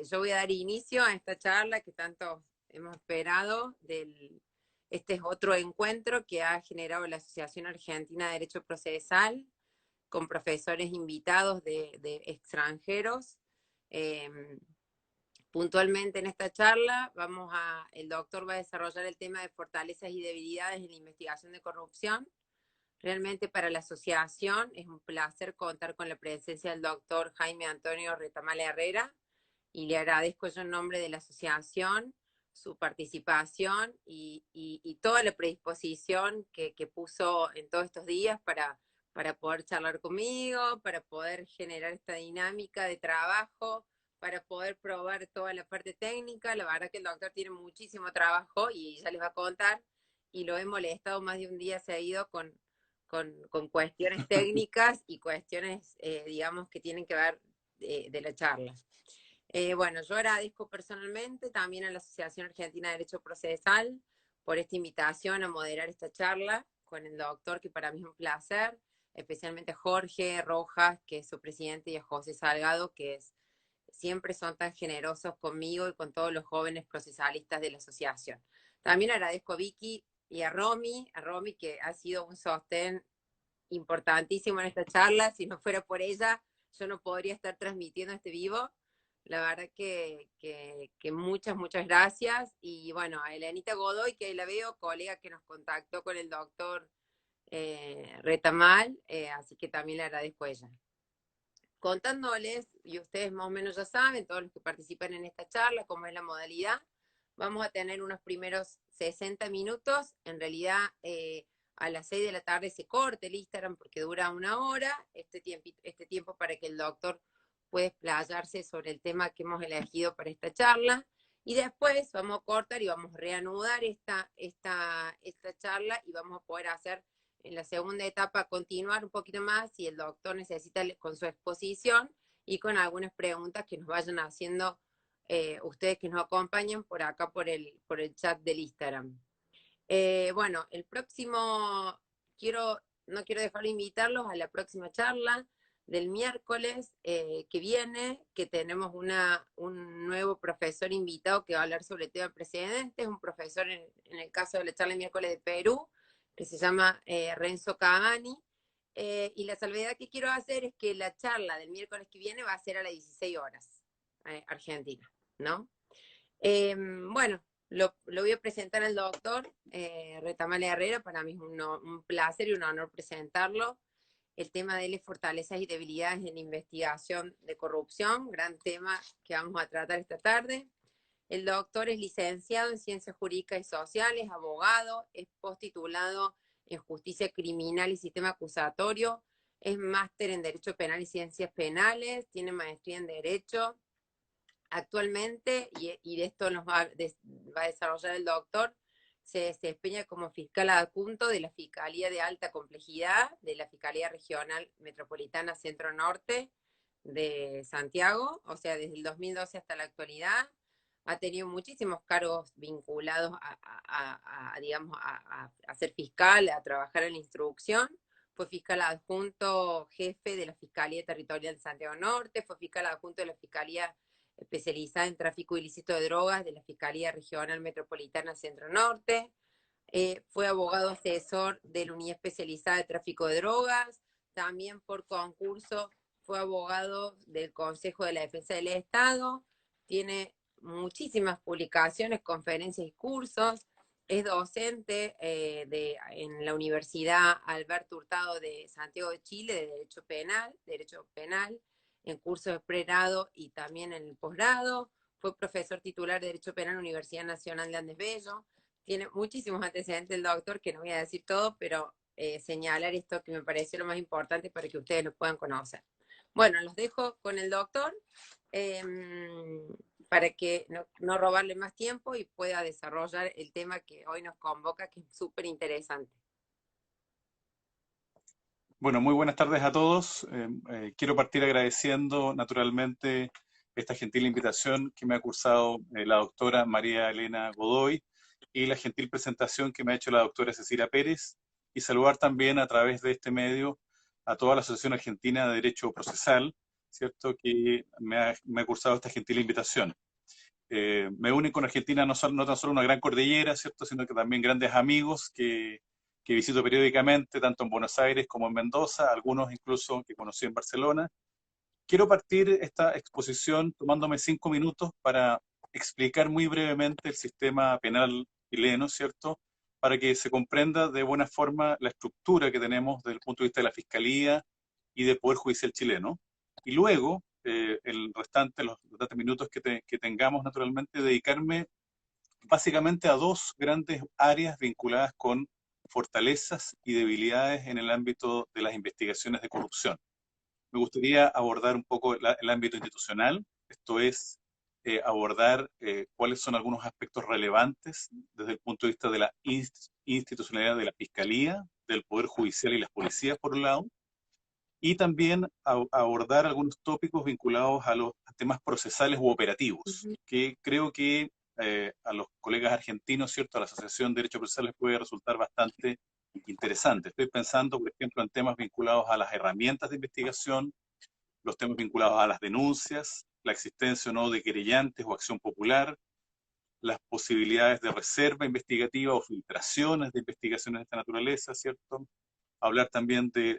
Yo voy a dar inicio a esta charla que tanto hemos esperado. Este es otro encuentro que ha generado la Asociación Argentina de Derecho Procesal, con profesores invitados de extranjeros. Puntualmente en esta charla el doctor va a desarrollar el tema de fortalezas y debilidades en la investigación de corrupción. Realmente para la asociación es un placer contar con la presencia del doctor Jaime Antonio Retamal Herrera, y le agradezco yo en nombre de la asociación su participación y toda la predisposición que puso en todos estos días para poder charlar conmigo, para poder generar esta dinámica de trabajo, para poder probar toda la parte técnica. La verdad que el doctor tiene muchísimo trabajo y ya les va a contar, y lo he molestado más de un día seguido con cuestiones técnicas y cuestiones, digamos, que tienen que ver de la charla. Bueno, yo agradezco personalmente también a la Asociación Argentina de Derecho Procesal por esta invitación a moderar esta charla con el doctor, que para mí es un placer, especialmente a Jorge Rojas, que es su presidente, y a José Salgado, siempre son tan generosos conmigo y con todos los jóvenes procesalistas de la asociación. También agradezco a Vicky y a Romy, que ha sido un sostén importantísimo en esta charla. Si no fuera por ella, yo no podría estar transmitiendo este vivo. La verdad que muchas gracias. Y bueno, a Elenita Godoy, que ahí la veo, colega que nos contactó con el doctor Retamal, así que también le agradezco a ella. Contándoles, y ustedes más o menos ya saben, todos los que participan en esta charla, cómo es la modalidad. Vamos a tener unos primeros 60 minutos. En realidad, a las 6 de la tarde se corta el Instagram porque dura una hora, este tiempo para que el doctor pueda explayarse sobre el tema que hemos elegido para esta charla. Y después vamos a cortar y vamos a reanudar esta charla, y vamos a poder hacer en la segunda etapa, continuar un poquito más si el doctor necesita, con su exposición y con algunas preguntas que nos vayan haciendo ustedes que nos acompañan por acá por el chat del Instagram. Bueno, el próximo, no quiero dejar de invitarlos a la próxima charla del miércoles que viene, que tenemos un nuevo profesor invitado que va a hablar sobre el tema precedentes, un profesor en el caso de la charla del miércoles de Perú, que se llama Renzo Cavani. Y la salvedad que quiero hacer es que la charla del miércoles que viene va a ser a las 16 horas, Argentina, ¿no? Bueno, lo voy a presentar al doctor Retamal Herrera. Para mí es un placer y un honor presentarlo. El tema de él es fortalezas y debilidades en la investigación de corrupción, gran tema que vamos a tratar esta tarde. El doctor es licenciado en Ciencias Jurídicas y Sociales, abogado, es postitulado en Justicia Criminal y Sistema Acusatorio, es máster en Derecho Penal y Ciencias Penales, tiene maestría en Derecho. Actualmente, y de esto nos va a desarrollar el doctor, se desempeña como fiscal adjunto de la Fiscalía de Alta Complejidad, de la Fiscalía Regional Metropolitana Centro Norte de Santiago, o sea, desde el 2012 hasta la actualidad. Ha tenido muchísimos cargos vinculados digamos, a ser fiscal, a trabajar en la instrucción. Fue fiscal adjunto jefe de la Fiscalía Territorial de Santiago Norte, fue fiscal adjunto de la Fiscalía especializada en tráfico ilícito de drogas de la Fiscalía Regional Metropolitana Centro Norte. Fue abogado asesor de la Unidad Especializada de Tráfico de Drogas. También por concurso fue abogado del Consejo de la Defensa del Estado. Tiene muchísimas publicaciones, conferencias y cursos. Es docente en la Universidad Alberto Hurtado de Santiago de Chile de Derecho Penal, en cursos de pregrado y también en el posgrado. Fue profesor titular de Derecho Penal en la Universidad Nacional de Andes Bello. Tiene muchísimos antecedentes el doctor, que no voy a decir todo, pero señalar esto que me pareció lo más importante para que ustedes lo puedan conocer. Bueno, los dejo con el doctor para que no robarle más tiempo y pueda desarrollar el tema que hoy nos convoca, que es súper interesante. Bueno, muy buenas tardes a todos. Quiero partir agradeciendo naturalmente esta gentil invitación que me ha cursado la doctora María Elena Godoy y la gentil presentación que me ha hecho la doctora Cecilia Pérez, y saludar también a través de este medio a toda la Asociación Argentina de Derecho Procesal, ¿cierto?, que me ha cursado esta gentil invitación. Me unen con Argentina no tan solo una gran cordillera, ¿cierto?, sino que también grandes amigos que visito periódicamente, tanto en Buenos Aires como en Mendoza, algunos incluso que conocí en Barcelona. Quiero partir esta exposición tomándome 5 minutos para explicar muy brevemente el sistema penal chileno, ¿cierto?, para que se comprenda de buena forma la estructura que tenemos desde el punto de vista de la Fiscalía y del Poder Judicial chileno. Y luego, el restante, los restantes minutos que tengamos, naturalmente, dedicarme básicamente a dos grandes áreas vinculadas con fortalezas y debilidades en el ámbito de las investigaciones de corrupción. Me gustaría abordar un poco el ámbito institucional, esto es, abordar cuáles son algunos aspectos relevantes desde el punto de vista de la institucionalidad de la Fiscalía, del Poder Judicial y las policías, por un lado, y también abordar algunos tópicos vinculados a temas procesales u operativos, que creo que a los colegas argentinos, ¿cierto?, a la Asociación de Derecho Procesal les puede resultar bastante interesante. Estoy pensando, por ejemplo, en temas vinculados a las herramientas de investigación, los temas vinculados a las denuncias, la existencia o no de querellantes o acción popular, las posibilidades de reserva investigativa o filtraciones de investigaciones de esta naturaleza, ¿cierto? Hablar también de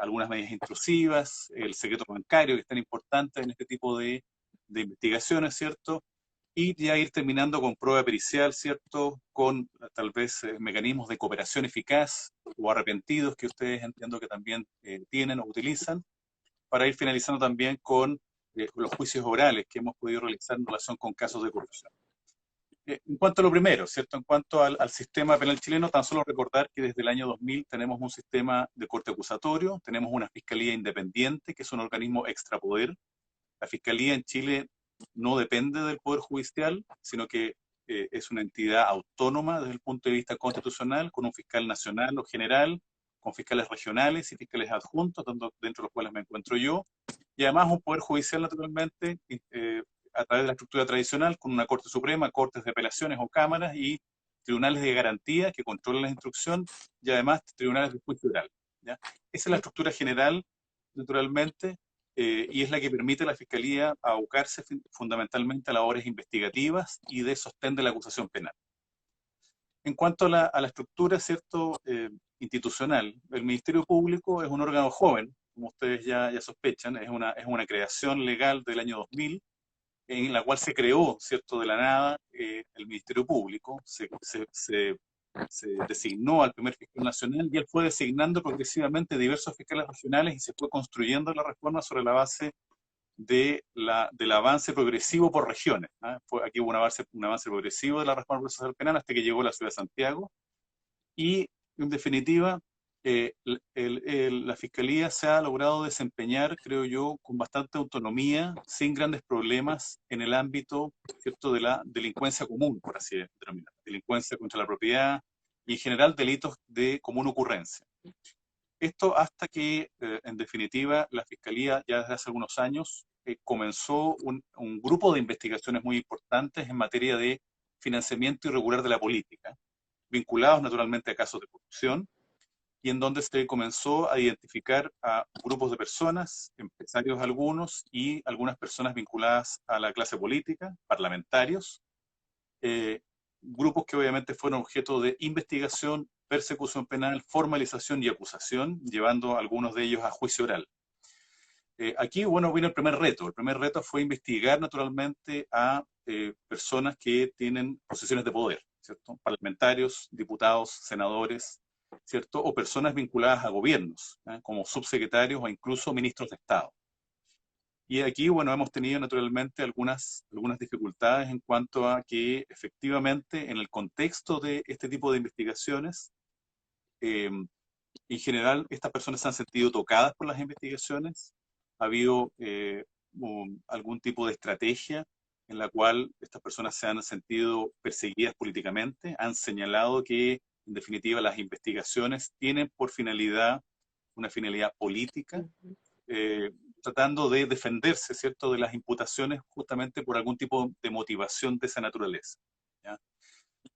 algunas medidas intrusivas, el secreto bancario, que es tan importante en este tipo de investigaciones, ¿cierto? Y ya ir terminando con prueba pericial, ¿cierto? Con tal vez mecanismos de cooperación eficaz o arrepentidos que ustedes entiendo que también tienen o utilizan, para ir finalizando también con los juicios orales que hemos podido realizar en relación con casos de corrupción. En cuanto a lo primero, ¿cierto? En cuanto al sistema penal chileno, tan solo recordar que desde el año 2000 tenemos un sistema de corte acusatorio, tenemos una fiscalía independiente, que es un organismo extrapoder. La fiscalía en Chile no depende del Poder Judicial, sino que es una entidad autónoma desde el punto de vista constitucional, con un fiscal nacional o general, con fiscales regionales y fiscales adjuntos, dentro de los cuales me encuentro yo, y además un Poder Judicial, naturalmente, a través de la estructura tradicional, con una Corte Suprema, Cortes de Apelaciones o Cámaras y tribunales de garantía que controlan la instrucción y además tribunales de juicio oral, ¿ya? Esa es la estructura general, naturalmente, y es la que permite a la Fiscalía abocarse fundamentalmente a labores investigativas y de sostén de la acusación penal. En cuanto a la estructura, ¿cierto?, institucional, el Ministerio Público es un órgano joven, como ustedes ya sospechan, es una creación legal del año 2000, en la cual se creó, ¿cierto?, de la nada el Ministerio Público, se designó al primer fiscal nacional y él fue designando progresivamente diversos fiscales regionales y se fue construyendo la reforma sobre la base del avance progresivo por regiones, ¿eh? Aquí hubo un avance progresivo de la reforma procesal penal hasta que llegó a la ciudad de Santiago y, en definitiva, la Fiscalía se ha logrado desempeñar, creo yo, con bastante autonomía, sin grandes problemas en el ámbito, ¿cierto?, de la delincuencia común, por así denominar, delincuencia contra la propiedad y, en general, delitos de común ocurrencia. Esto hasta que, en definitiva, la Fiscalía ya desde hace algunos años comenzó un grupo de investigaciones muy importantes en materia de financiamiento irregular de la política, vinculados naturalmente a casos de corrupción, y en donde se comenzó a identificar a grupos de personas, empresarios algunos, y algunas personas vinculadas a la clase política, parlamentarios, eh, grupos que obviamente fueron objeto de investigación, persecución penal, formalización y acusación, llevando a algunos de ellos a juicio oral. Aquí, bueno, vino el primer reto. El primer reto fue investigar naturalmente a personas que tienen posiciones de poder, ¿cierto? Parlamentarios, diputados, senadores, ¿cierto? O personas vinculadas a gobiernos, como subsecretarios o incluso ministros de Estado. Y aquí, bueno, hemos tenido naturalmente algunas dificultades en cuanto a que efectivamente en el contexto de este tipo de investigaciones, en general estas personas se han sentido tocadas por las investigaciones, ha habido algún tipo de estrategia en la cual estas personas se han sentido perseguidas políticamente, han señalado que en definitiva las investigaciones tienen por finalidad una finalidad política, tratando de defenderse, ¿cierto?, de las imputaciones justamente por algún tipo de motivación de esa naturaleza, ¿ya?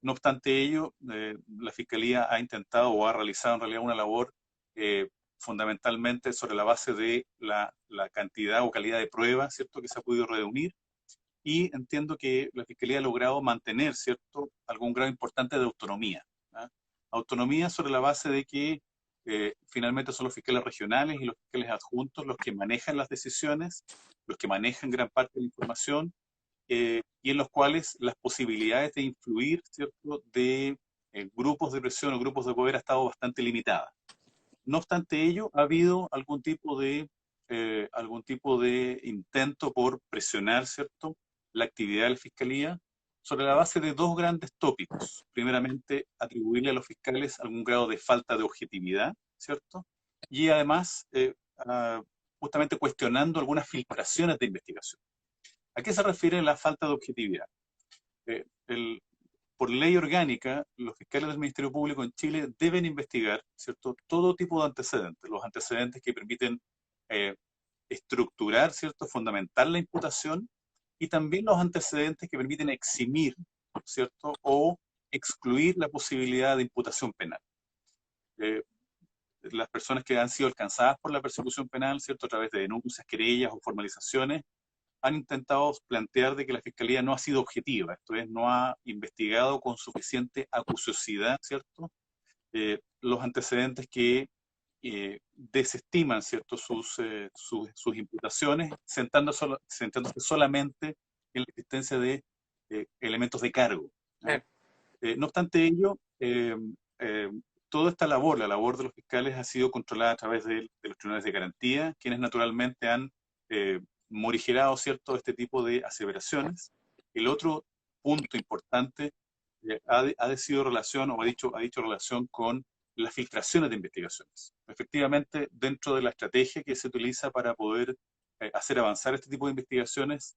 No obstante ello, la Fiscalía ha intentado o ha realizado en realidad una labor fundamentalmente sobre la base de la cantidad o calidad de pruebas, ¿cierto?, que se ha podido reunir, y entiendo que la Fiscalía ha logrado mantener, ¿cierto?, algún grado importante de autonomía. ¿Ah? Autonomía sobre la base de que finalmente son los fiscales regionales y los fiscales adjuntos los que manejan las decisiones, los que manejan gran parte de la información, y en los cuales las posibilidades de influir, ¿cierto?, de grupos de presión o grupos de poder ha estado bastante limitada. No obstante ello, ha habido algún tipo de intento por presionar, ¿cierto?, la actividad de la Fiscalía sobre la base de dos grandes tópicos. Primeramente, atribuirle a los fiscales algún grado de falta de objetividad, ¿cierto? Y además, justamente cuestionando algunas filtraciones de investigación. ¿A qué se refiere la falta de objetividad? Eh, el, por ley orgánica, los fiscales del Ministerio Público en Chile deben investigar, ¿cierto?, todo tipo de antecedentes, los antecedentes que permiten estructurar, ¿cierto?, fundamentar la imputación, y también los antecedentes que permiten eximir, ¿cierto?, o excluir la posibilidad de imputación penal. Las personas que han sido alcanzadas por la persecución penal, ¿cierto?, a través de denuncias, querellas o formalizaciones, han intentado plantear de que la Fiscalía no ha sido objetiva, esto es, no ha investigado con suficiente acuciosidad, ¿cierto?, los antecedentes que desestiman, ¿cierto?, sus imputaciones, sentándose solamente en la existencia de elementos de cargo. Claro. No obstante ello, eh, toda esta labor, la labor de los fiscales, ha sido controlada a través de los tribunales de garantía, quienes naturalmente han morigerado, ¿cierto?, este tipo de aseveraciones. El otro punto importante ha sido relación, o ha dicho relación con las filtraciones de investigaciones. Efectivamente, dentro de la estrategia que se utiliza para poder hacer avanzar este tipo de investigaciones,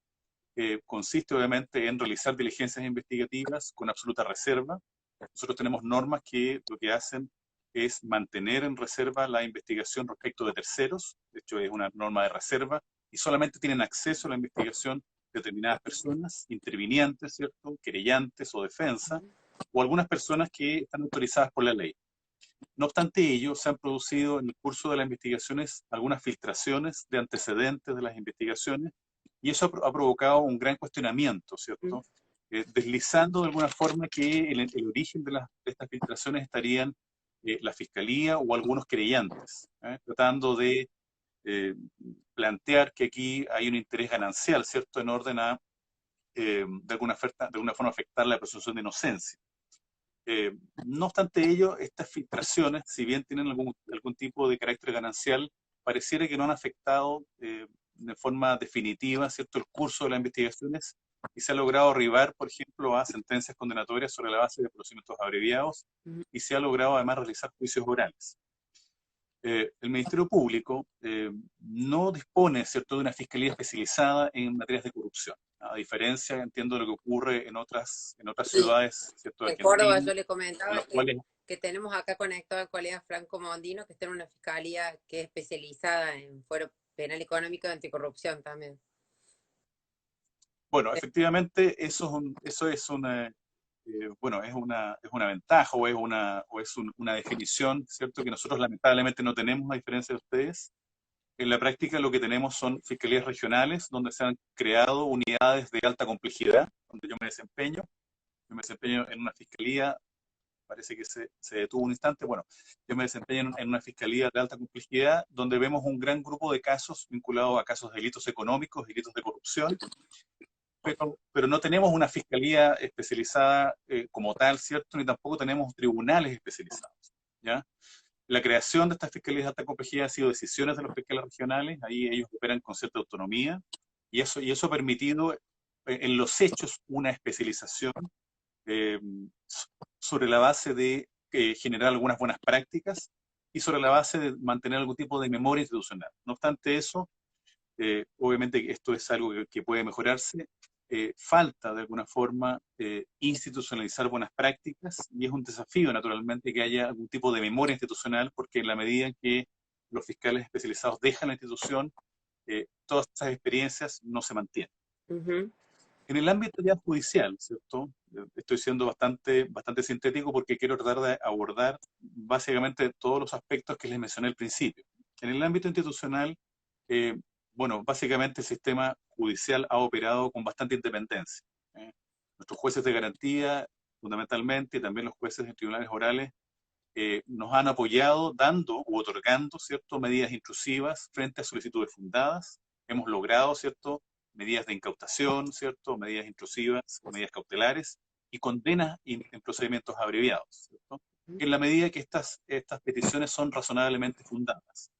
consiste obviamente en realizar diligencias investigativas con absoluta reserva. Nosotros tenemos normas que lo que hacen es mantener en reserva la investigación respecto de terceros, de hecho es una norma de reserva, y solamente tienen acceso a la investigación determinadas personas, intervinientes, ¿cierto?, querellantes o defensa, o algunas personas que están autorizadas por la ley. No obstante ello, se han producido en el curso de las investigaciones algunas filtraciones de antecedentes de las investigaciones, y eso ha provocado un gran cuestionamiento, ¿cierto? Deslizando de alguna forma que el origen de estas filtraciones estarían la Fiscalía o algunos querellantes, tratando de plantear que aquí hay un interés ganancial, ¿cierto?, en orden a, de alguna forma, afectar la presunción de inocencia. No obstante ello, estas filtraciones, si bien tienen algún tipo de carácter ganancial, pareciera que no han afectado de forma definitiva, ¿cierto?, el curso de las investigaciones, y se ha logrado arribar, por ejemplo, a sentencias condenatorias sobre la base de procedimientos abreviados, y se ha logrado además realizar juicios orales. El Ministerio Público no dispone, ¿cierto?, de una fiscalía especializada en materias de corrupción. A diferencia, entiendo, de lo que ocurre en otras Sí, ciudades, ¿cierto?, de en Córdoba Argentina, yo le en comentaba las cuales, que tenemos acá conectado al colega Franco Mondino, que está en una fiscalía que es especializada en fuero penal económico y anticorrupción también. bueno, efectivamente, eso es una, bueno, es una ventaja o es una definición, ¿cierto?, que nosotros lamentablemente no tenemos, a diferencia de ustedes. En la práctica lo que tenemos son fiscalías regionales donde se han creado unidades de alta complejidad, donde yo me desempeño. Yo me desempeño en una fiscalía, parece que se detuvo un instante, bueno, yo me desempeño en una fiscalía de alta complejidad donde vemos un gran grupo de casos vinculados a casos de delitos económicos, delitos de corrupción, pero no tenemos una fiscalía especializada como tal, ¿cierto? Ni tampoco tenemos tribunales especializados, ¿ya? La creación de estas fiscalías de alta complejidad ha sido decisiones de los fiscales regionales, ahí ellos operan con cierta autonomía, y eso ha permitido en los hechos una especialización eh, sobre la base de generar algunas buenas prácticas y sobre la base de mantener algún tipo de memoria institucional. No obstante eso, obviamente esto es algo que puede mejorarse, falta de alguna forma institucionalizar buenas prácticas, y es un desafío naturalmente que haya algún tipo de memoria institucional, porque en la medida en que los fiscales especializados dejan la institución, todas estas experiencias no se mantienen. En el ámbito ya judicial, ¿cierto? Estoy siendo bastante sintético porque quiero tratar de abordar básicamente todos los aspectos que les mencioné al principio. En el ámbito institucional, eh, bueno, básicamente el sistema judicial ha operado con bastante independencia. ¿Eh? Nuestros jueces de garantía, fundamentalmente, y también los jueces de tribunales orales, nos han apoyado dando u otorgando, ¿cierto?, medidas intrusivas frente a solicitudes fundadas. Hemos logrado, ¿cierto?, medidas de incautación, ¿cierto?, medidas intrusivas, medidas cautelares y condenas en procedimientos abreviados, ¿cierto?, en la medida que estas peticiones son razonablemente fundadas.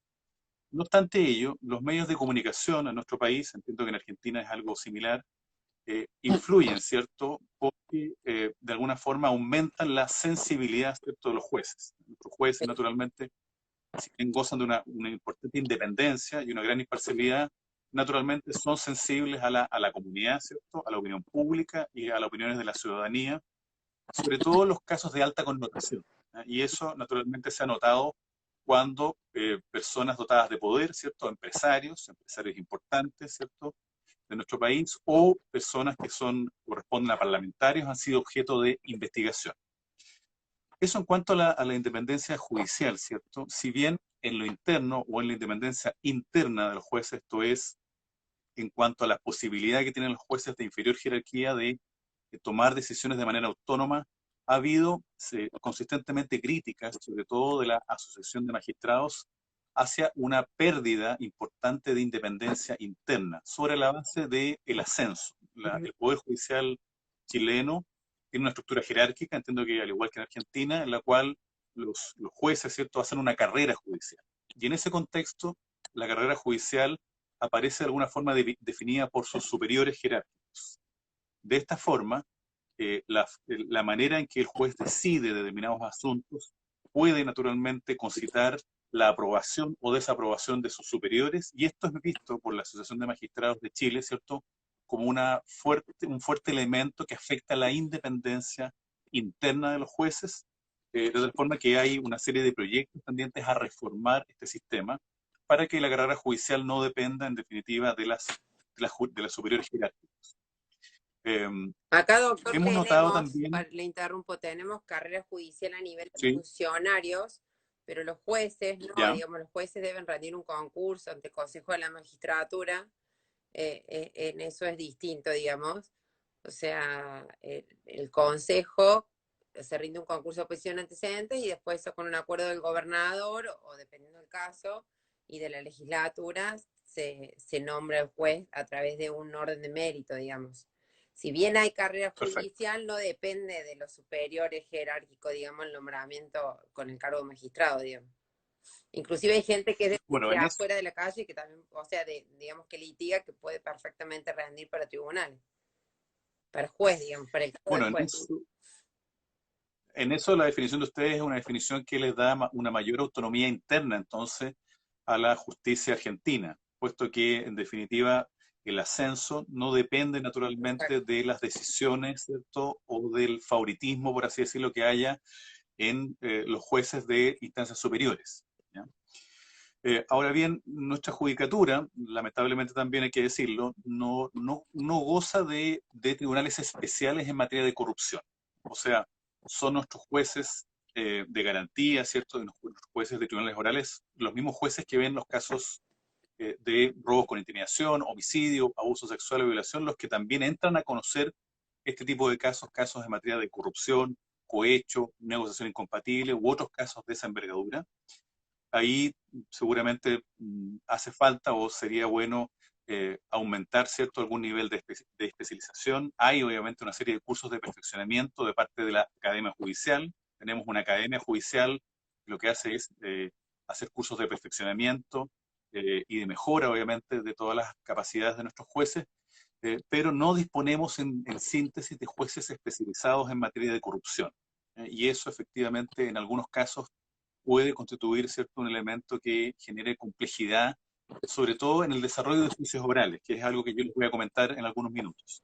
No obstante ello, los medios de comunicación en nuestro país, entiendo que en Argentina es algo similar, influyen, ¿cierto? Porque de alguna forma aumentan la sensibilidad, ¿cierto?, de los jueces. Nuestros jueces, naturalmente, si bien gozan de una importante independencia y una gran imparcialidad, naturalmente son sensibles a la comunidad, ¿cierto?, a la opinión pública y a las opiniones de la ciudadanía, sobre todo en los casos de alta connotación. ¿Eh? Y eso, naturalmente, se ha notado cuando personas dotadas de poder, ¿cierto?, empresarios importantes, ¿cierto?, de nuestro país, o personas que corresponden a parlamentarios, han sido objeto de investigación. Eso en cuanto a la independencia judicial, ¿cierto? Si bien en lo interno o en la independencia interna de los jueces, esto es, en cuanto a la posibilidad que tienen los jueces de inferior jerarquía de tomar decisiones de manera autónoma, ha habido consistentemente críticas, sobre todo de la Asociación de Magistrados, hacia una pérdida importante de independencia interna, sobre la base del ascenso. El Poder Judicial chileno tiene una estructura jerárquica, entiendo que al igual que en Argentina, en la cual los jueces, ¿cierto?, hacen una carrera judicial. Y en ese contexto, la carrera judicial aparece de alguna forma definida por sus superiores jerárquicos. De esta forma, la manera en que el juez decide determinados asuntos puede naturalmente concitar la aprobación o desaprobación de sus superiores, y esto es visto por la Asociación de Magistrados de Chile, ¿cierto?, como un fuerte elemento que afecta la independencia interna de los jueces, de tal forma que hay una serie de proyectos tendientes a reformar este sistema para que la carrera judicial no dependa, en definitiva, de las superiores jerárquicas. Acá, doctor, Hemos notado tenemos, también, le interrumpo, tenemos carrera judicial a nivel de sí, funcionarios, pero los jueces, no, ya, digamos, los jueces deben rendir un concurso ante el Consejo de la Magistratura, en eso es distinto, digamos. O sea, el Consejo se rinde un concurso de oposición antecedentes y después con un acuerdo del gobernador, o dependiendo del caso, y de la legislatura, se nombra el juez a través de un orden de mérito, digamos. Si bien hay carrera perfecto. judicial, no depende de los superiores jerárquicos, digamos, el nombramiento con el cargo de magistrado, digamos. Inclusive hay gente que es Bueno, de en eso, afuera de la calle que también, o sea, digamos que litiga, que puede perfectamente rendir para tribunales, para juez, digamos, para el cargo de bueno, juez. en eso la definición de ustedes es una definición que les da una mayor autonomía interna, entonces, a la justicia argentina, puesto que, en definitiva, el ascenso no depende naturalmente de las decisiones, ¿cierto?, o del favoritismo, por así decirlo, que haya en los jueces de instancias superiores. ¿Ya? Ahora bien, nuestra judicatura, lamentablemente también hay que decirlo, no goza de tribunales especiales en materia de corrupción. O sea, son nuestros jueces de garantía, ¿cierto? De nuestros jueces de tribunales orales, los mismos jueces que ven los casos de robos con intimidación, homicidio, abuso sexual o violación, los que también entran a conocer este tipo de casos, casos en materia de corrupción, cohecho, negociación incompatible u otros casos de esa envergadura. Ahí seguramente hace falta o sería bueno aumentar, ¿cierto?, algún nivel de especialización. Hay obviamente una serie de cursos de perfeccionamiento de parte de la Academia Judicial. Tenemos una Academia Judicial que lo que hace es hacer cursos de perfeccionamiento y de mejora, obviamente, de todas las capacidades de nuestros jueces, pero no disponemos en síntesis de jueces especializados en materia de corrupción. Y eso efectivamente en algunos casos puede constituir, ¿cierto?, un elemento que genere complejidad, sobre todo en el desarrollo de juicios orales, que es algo que yo les voy a comentar en algunos minutos.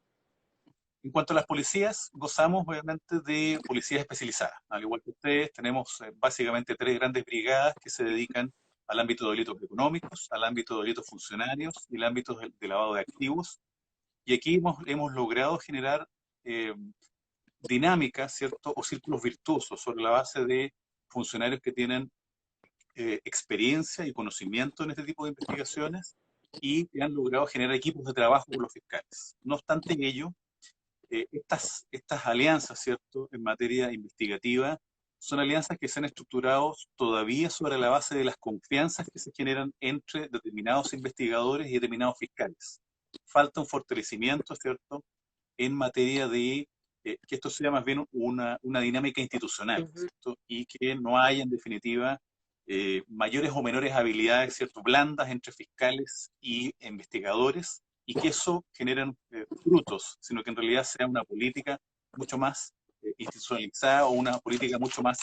En cuanto a las policías, gozamos obviamente de policías especializadas. Al igual que ustedes, tenemos básicamente tres grandes brigadas que se dedican al ámbito de delitos económicos, al ámbito de delitos funcionarios y al ámbito de lavado de activos. Y aquí hemos logrado generar eh, dinámicas, ¿cierto?, o círculos virtuosos sobre la base de funcionarios que tienen experiencia y conocimiento en este tipo de investigaciones y que han logrado generar equipos de trabajo con los fiscales. No obstante ello, estas alianzas, ¿cierto?, en materia investigativa, son alianzas que se han estructurado todavía sobre la base de las confianzas que se generan entre determinados investigadores y determinados fiscales. Falta un fortalecimiento, ¿cierto?, en materia de que esto sea más bien una dinámica institucional, ¿cierto? Y que no haya, en definitiva, mayores o menores habilidades, ¿cierto?, blandas entre fiscales y investigadores, y que eso generen frutos, sino que en realidad sea una política mucho más institucionalizada o una política mucho más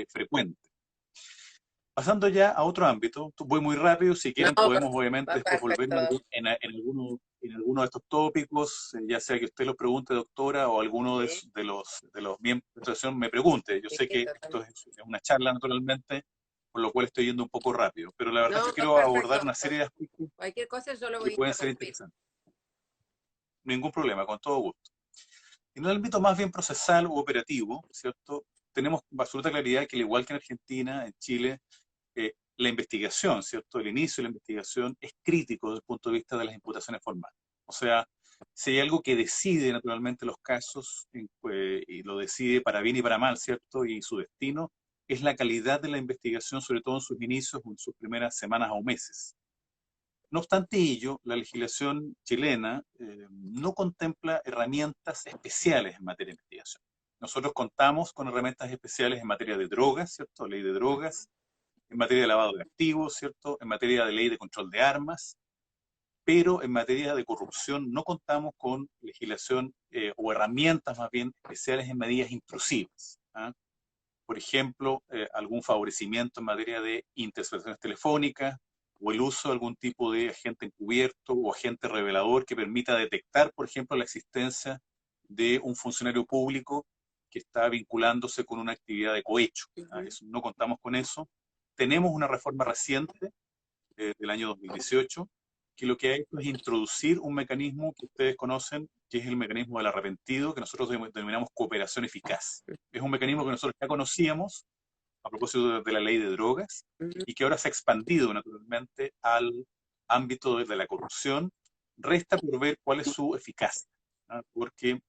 frecuente. Pasando ya a otro ámbito, voy muy rápido, si No, quieren podemos obviamente va después volver perfecto. en alguno de estos tópicos, ya sea que usted lo pregunte, doctora, o alguno Sí, de los miembros de la asociación me pregunte. Yo sí, sé sí, que esto totalmente. es una charla naturalmente, por lo cual estoy yendo un poco rápido, pero la verdad No, es que quiero perfecto, abordar una doctor. serie de aspectos Cualquier cosa yo lo que voy a pueden ser interrumpir. interesantes. Ningún problema, con todo gusto. En el ámbito más bien procesal u operativo, ¿cierto? Tenemos absoluta claridad que al igual que en Argentina, en Chile, la investigación, ¿cierto? El inicio de la investigación es crítico desde el punto de vista de las imputaciones formales. O sea, si hay algo que decide naturalmente los casos, y lo decide para bien y para mal, ¿cierto? Y su destino, es la calidad de la investigación, sobre todo en sus inicios o en sus primeras semanas o meses. No obstante ello, la legislación chilena no contempla herramientas especiales en materia de investigación. Nosotros contamos con herramientas especiales en materia de drogas, ¿cierto? Ley de drogas, en materia de lavado de activos, ¿cierto? En materia de ley de control de armas, pero en materia de corrupción no contamos con legislación o herramientas más bien especiales en medidas intrusivas. ¿Ah? Por ejemplo, algún favorecimiento en materia de interceptaciones telefónicas o el uso de algún tipo de agente encubierto o agente revelador que permita detectar, por ejemplo, la existencia de un funcionario público que está vinculándose con una actividad de cohecho. ¿Ah? Eso, no contamos con eso. Tenemos una reforma reciente del año 2018 que lo que ha hecho es introducir un mecanismo que ustedes conocen, que es el mecanismo del arrepentido, que nosotros denominamos cooperación eficaz. Es un mecanismo que nosotros ya conocíamos a propósito de la ley de drogas y que ahora se ha expandido naturalmente al ámbito de la corrupción. Resta por ver cuál es su eficacia, ¿no? Porque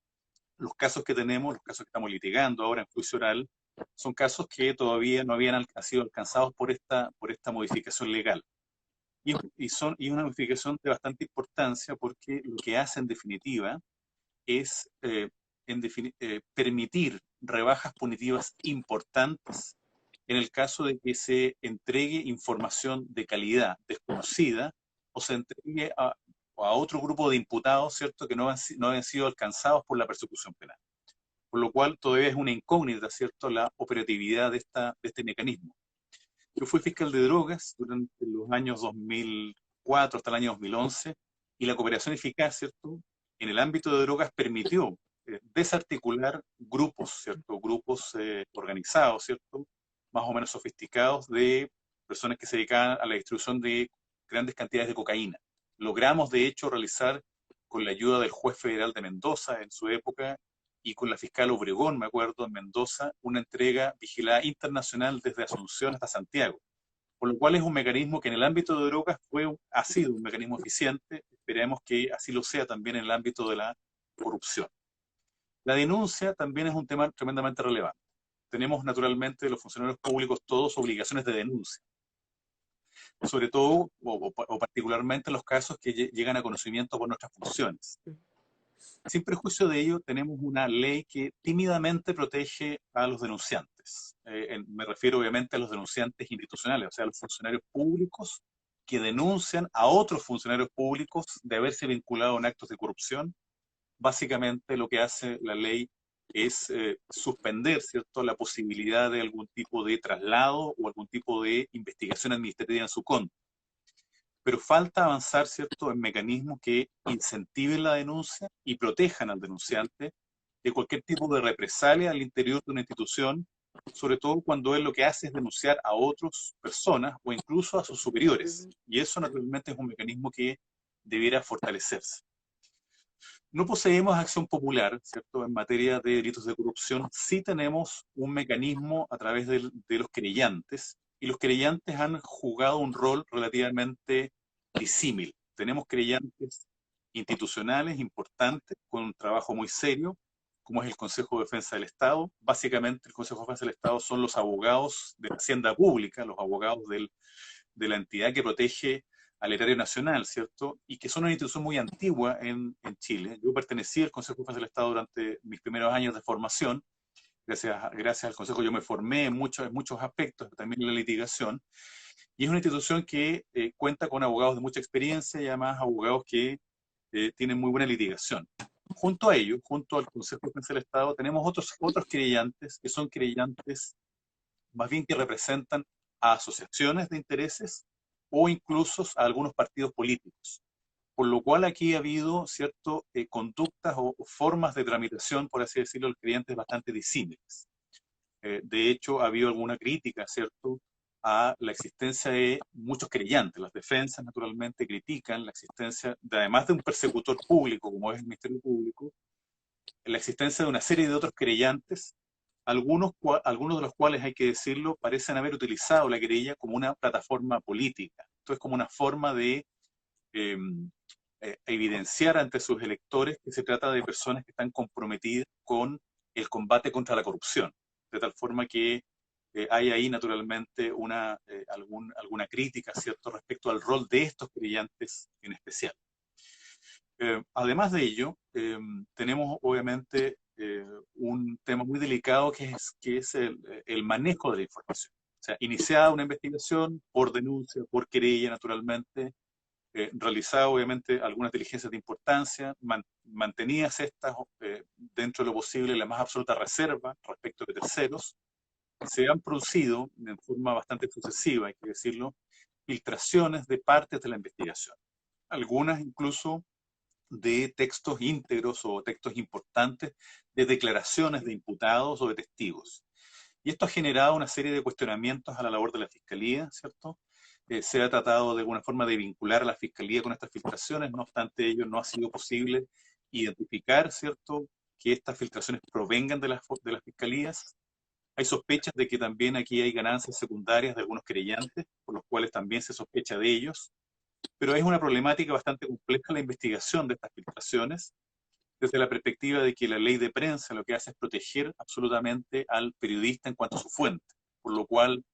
los casos que tenemos, los casos que estamos litigando ahora en juicio oral, son casos que todavía no habían sido alcanzados por esta modificación legal. Y una modificación de bastante importancia porque lo que hace en definitiva es permitir rebajas punitivas importantes en el caso de que se entregue información de calidad desconocida o se entregue a otro grupo de imputados, ¿cierto?, que no han sido alcanzados por la persecución penal. Por lo cual todavía es una incógnita, ¿cierto?, la operatividad de este mecanismo. Yo fui fiscal de drogas durante los años 2004 hasta el año 2011 y la cooperación eficaz, ¿cierto?, en el ámbito de drogas permitió desarticular grupos, ¿cierto?, grupos organizados, ¿cierto?, más o menos sofisticados de personas que se dedicaban a la distribución de grandes cantidades de cocaína. Logramos, de hecho, realizar con la ayuda del juez federal de Mendoza en su época y con la fiscal Obregón, me acuerdo, en Mendoza, una entrega vigilada internacional desde Asunción hasta Santiago. Por lo cual es un mecanismo que en el ámbito de drogas ha sido un mecanismo eficiente, esperemos que así lo sea también en el ámbito de la corrupción. La denuncia también es un tema tremendamente relevante. Tenemos naturalmente los funcionarios públicos todos obligaciones de denuncia, sobre todo o particularmente en los casos que llegan a conocimiento por nuestras funciones. Sin perjuicio de ello, tenemos una ley que tímidamente protege a los denunciantes. Me refiero obviamente a los denunciantes institucionales, o sea, a los funcionarios públicos que denuncian a otros funcionarios públicos de haberse vinculado en actos de corrupción. Básicamente lo que hace la ley es suspender, ¿cierto?, la posibilidad de algún tipo de traslado o algún tipo de investigación administrativa en su contra. Pero falta avanzar, ¿cierto?, en mecanismos que incentiven la denuncia y protejan al denunciante de cualquier tipo de represalia al interior de una institución, sobre todo cuando él lo que hace es denunciar a otras personas o incluso a sus superiores. Y eso naturalmente es un mecanismo que debiera fortalecerse. No poseemos acción popular, ¿cierto?, en materia de delitos de corrupción. Sí tenemos un mecanismo a través de los querellantes y los querellantes han jugado un rol relativamente disímil. Tenemos querellantes institucionales importantes con un trabajo muy serio, como es el Consejo de Defensa del Estado. Básicamente el Consejo de Defensa del Estado son los abogados de la Hacienda Pública, los abogados de la entidad que protege al erario nacional, ¿cierto? Y que son una institución muy antigua en Chile. Yo pertenecí al Consejo de Defensa del Estado durante mis primeros años de formación. Gracias al Consejo yo me formé en muchos aspectos, también en la litigación. Y es una institución que cuenta con abogados de mucha experiencia y además abogados que tienen muy buena litigación. Junto a ello, junto al Consejo de Defensa del Estado, tenemos otros querellantes que son querellantes más bien que representan a asociaciones de intereses o incluso a algunos partidos políticos. Por lo cual aquí ha habido ciertas conductas o formas de tramitación, por así decirlo, del cliente bastante disímiles. De hecho, ha habido alguna crítica, ¿cierto?, a la existencia de muchos querellantes. Las defensas, naturalmente, critican la existencia, además de un persecutor público, como es el Ministerio Público, la existencia de una serie de otros querellantes, algunos de los cuales, hay que decirlo, parecen haber utilizado la querella como una plataforma política. Entonces, como una forma de eh, evidenciar ante sus electores que se trata de personas que están comprometidas con el combate contra la corrupción, de tal forma que hay ahí naturalmente alguna crítica, ¿cierto?, respecto al rol de estos querellantes en especial. Además de ello, tenemos obviamente un tema muy delicado que es el manejo de la información. O sea, iniciada una investigación por denuncia, por querella, naturalmente, realizada obviamente algunas diligencias de importancia, mantenidas estas dentro de lo posible la más absoluta reserva respecto de terceros. Se han producido de forma bastante sucesiva, hay que decirlo, filtraciones de partes de la investigación. Algunas incluso de textos íntegros o textos importantes de declaraciones de imputados o de testigos. Y esto ha generado una serie de cuestionamientos a la labor de la Fiscalía, ¿cierto? Se ha tratado de alguna forma de vincular a la Fiscalía con estas filtraciones, no obstante ello no ha sido posible identificar, ¿cierto?, que estas filtraciones provengan de las Fiscalías. Hay sospechas de que también aquí hay ganancias secundarias de algunos querellantes, por los cuales también se sospecha de ellos, pero es una problemática bastante compleja la investigación de estas filtraciones, desde la perspectiva de que la ley de prensa lo que hace es proteger absolutamente al periodista en cuanto a su fuente, por lo cual,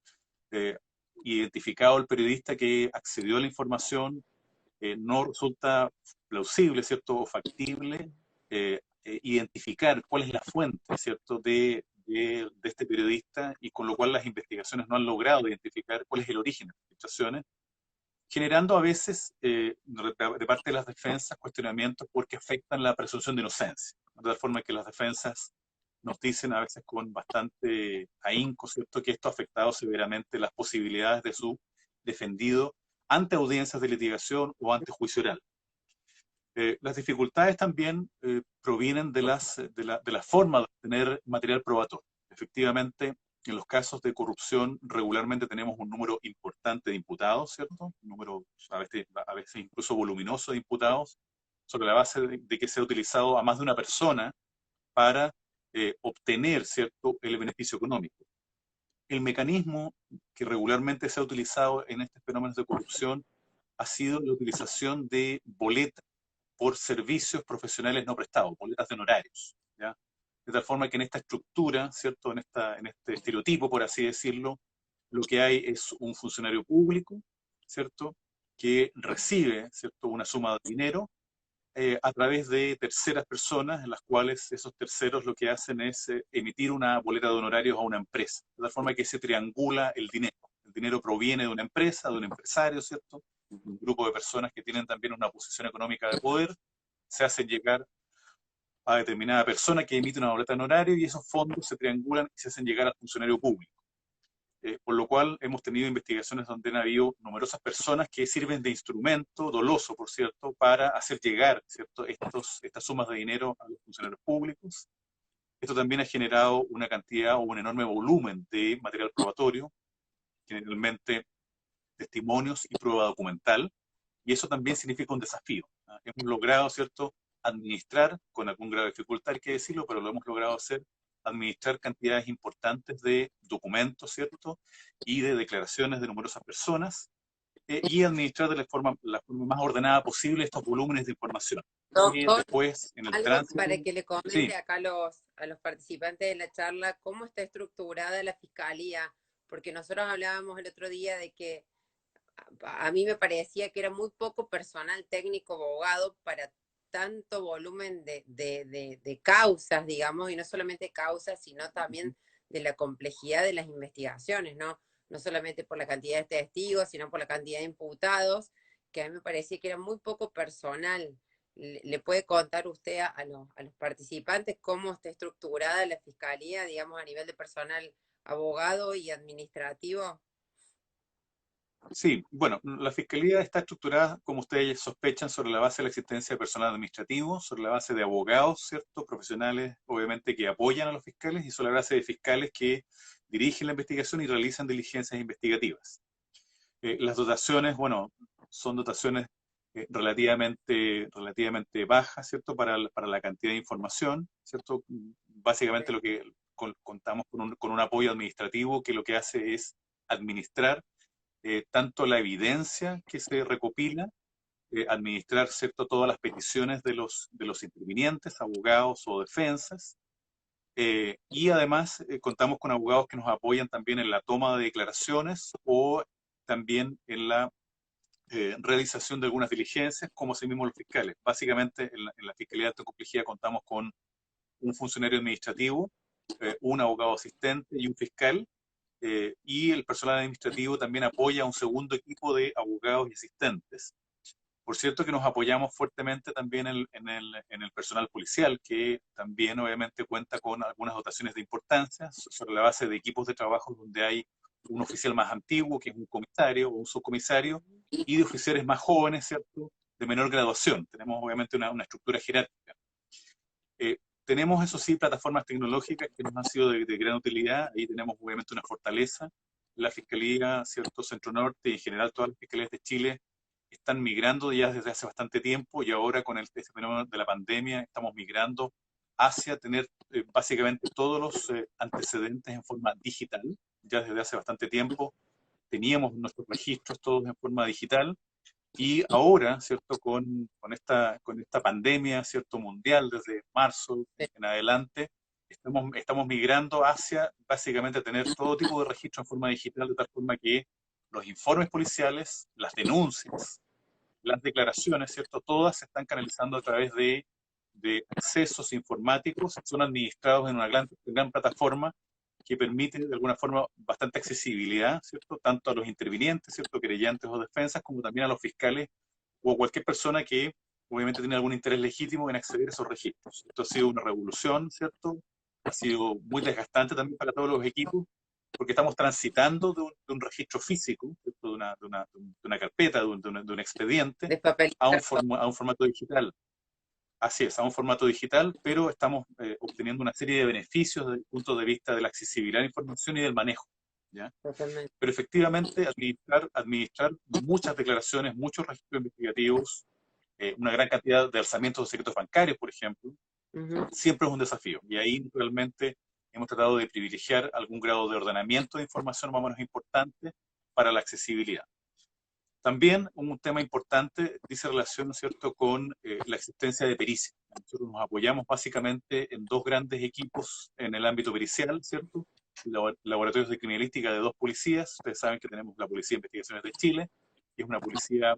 eh, identificado el periodista que accedió a la información, no resulta plausible, ¿cierto?, o factible identificar cuál es la fuente, ¿cierto?, de este periodista, y con lo cual las investigaciones no han logrado identificar cuál es el origen de las filtraciones, generando a veces de parte de las defensas cuestionamientos porque afectan la presunción de inocencia. De tal forma que las defensas nos dicen a veces con bastante ahínco, ¿cierto?, que esto ha afectado severamente las posibilidades de su defendido ante audiencias de litigación o ante juicio oral. Las dificultades también provienen de la forma de obtener material probatorio. Efectivamente, en los casos de corrupción regularmente tenemos un número importante de imputados, ¿cierto? Un número a veces incluso voluminoso de imputados, sobre la base de que se ha utilizado a más de una persona para obtener, ¿cierto?, el beneficio económico. El mecanismo que regularmente se ha utilizado en estos fenómenos de corrupción ha sido la utilización de boletas por servicios profesionales no prestados, boletas de honorarios, ¿ya? De tal forma que en esta estructura, ¿cierto?, en este estereotipo, por así decirlo, lo que hay es un funcionario público, ¿cierto?, que recibe, ¿cierto?, una suma de dinero a través de terceras personas, en las cuales esos terceros lo que hacen es emitir una boleta de honorarios a una empresa, de tal forma que se triangula el dinero. El dinero proviene de una empresa, de un empresario, ¿cierto?, un grupo de personas que tienen también una posición económica de poder, se hacen llegar a determinada persona que emite una boleta de honorario y esos fondos se triangulan y se hacen llegar al funcionario público. Por lo cual hemos tenido investigaciones donde han habido numerosas personas que sirven de instrumento, doloso por cierto, para hacer llegar, ¿cierto?, estas sumas de dinero a los funcionarios públicos. Esto también ha generado una cantidad o un enorme volumen de material probatorio, generalmente testimonios y prueba documental, y eso también significa un desafío. Hemos logrado, ¿cierto?, administrar con algún grado de dificultad, hay que decirlo, pero lo hemos logrado hacer, administrar cantidades importantes de documentos, ¿cierto? Y de declaraciones de numerosas personas, y administrar de la forma más ordenada posible estos volúmenes de información. Y Doctor, después, en el algo para tránsito, que le sí, comente acá a los participantes de la charla, cómo está estructurada la fiscalía, porque nosotros hablábamos el otro día de que a mí me parecía que era muy poco personal técnico abogado para tanto volumen de causas, digamos, y no solamente causas, sino también de la complejidad de las investigaciones, ¿no? No solamente por la cantidad de testigos, sino por la cantidad de imputados, que a mí me parecía que era muy poco personal. ¿Le puede contar usted a los participantes cómo está estructurada la fiscalía, digamos, a nivel de personal abogado y administrativo? sí, bueno, la Fiscalía está estructurada, como ustedes sospechan, sobre la base de la existencia de personal administrativo, sobre la base de abogados, ¿cierto? Profesionales, obviamente, que apoyan a los fiscales y sobre la base de fiscales que dirigen la investigación y realizan diligencias investigativas. Las dotaciones, bueno, son dotaciones relativamente bajas, ¿cierto? Para la cantidad de información, ¿cierto? Básicamente lo que contamos con un apoyo administrativo que lo que hace es administrar tanto la evidencia que se recopila, administrar, ¿cierto? Todas las peticiones de los intervinientes, abogados o defensas, y además contamos con abogados que nos apoyan también en la toma de declaraciones o también en la realización de algunas diligencias, como así mismo los fiscales. Básicamente, en la Fiscalía de Alta Complejidad contamos con un funcionario administrativo, un abogado asistente y un fiscal, y el personal administrativo también apoya a un segundo equipo de abogados y asistentes. Por cierto que nos apoyamos fuertemente también en el personal policial, que también obviamente cuenta con algunas dotaciones de importancia sobre la base de equipos de trabajo donde hay un oficial más antiguo, que es un comisario o un subcomisario, y de oficiales más jóvenes, ¿cierto? De menor graduación. Tenemos obviamente una estructura jerárquica. Tenemos, eso sí, plataformas tecnológicas que nos han sido de gran utilidad. Ahí tenemos obviamente una fortaleza. La Fiscalía, ¿cierto? Centro Norte y en general todas las fiscalías de Chile están migrando ya desde hace bastante tiempo y ahora con este fenómeno de la pandemia estamos migrando hacia tener básicamente todos los antecedentes en forma digital. Ya desde hace bastante tiempo teníamos nuestros registros todos en forma digital y ahora, ¿cierto? Con esta pandemia, ¿cierto? Mundial desde marzo en adelante, estamos migrando hacia básicamente tener todo tipo de registro en forma digital de tal forma que los informes policiales, las denuncias, las declaraciones, ¿cierto? Todas se están canalizando a través de accesos informáticos, son administrados en una gran plataforma que permite de alguna forma bastante accesibilidad, ¿cierto? Tanto a los intervinientes, ¿cierto? Querellantes o defensas, como también a los fiscales o a cualquier persona que obviamente tiene algún interés legítimo en acceder a esos registros. Esto ha sido una revolución, ¿cierto? Ha sido muy desgastante también para todos los equipos, porque estamos transitando de un registro físico, ¿cierto? De una carpeta, de un expediente, Despapelizar todo. a un formato digital. Así es, a un formato digital, pero estamos obteniendo una serie de beneficios desde el punto de vista de la accesibilidad de la información y del manejo, ¿ya? Totalmente. Pero efectivamente, administrar muchas declaraciones, muchos registros investigativos, una gran cantidad de alzamientos de secretos bancarios, por ejemplo, Ujú. siempre es un desafío. Y ahí, naturalmente, hemos tratado de privilegiar algún grado de ordenamiento de información más o menos importante para la accesibilidad. También un tema importante dice relación, ¿cierto?, con la existencia de pericia. Nosotros nos apoyamos básicamente en dos grandes equipos en el ámbito pericial, ¿cierto? Laboratorios de criminalística de dos policías. Ustedes saben que tenemos la Policía de Investigaciones de Chile, que es una policía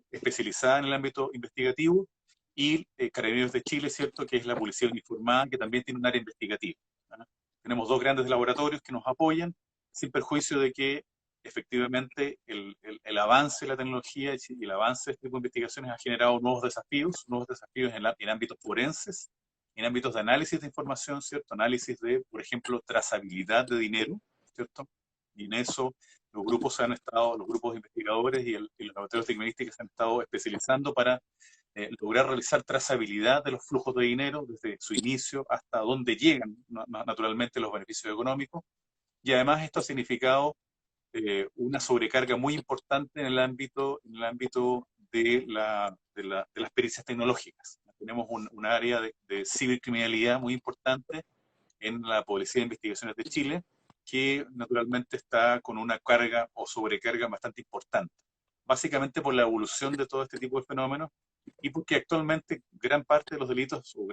especializada en el ámbito investigativo, y Carabineros de Chile, ¿cierto?, que es la policía uniformada, que también tiene un área investigativa. ¿Ah? Tenemos dos grandes laboratorios que nos apoyan, sin perjuicio de que efectivamente el avance de la tecnología y el avance de este tipo de investigaciones ha generado nuevos desafíos en ámbitos forenses, en ámbitos de análisis de información, ¿cierto? Análisis de, por ejemplo, trazabilidad de dinero, ¿cierto? Y en eso los grupos de investigadores y los laboratorios de criminalística se han estado especializando para lograr realizar trazabilidad de los flujos de dinero desde su inicio hasta dónde llegan naturalmente los beneficios económicos. Y además esto ha significado una sobrecarga muy importante en el ámbito de las pericias tecnológicas. Tenemos un área de cibercriminalidad muy importante en la Policía de Investigaciones de Chile, que naturalmente está con una carga o sobrecarga bastante importante, básicamente por la evolución de todo este tipo de fenómenos y porque actualmente gran parte de los delitos, o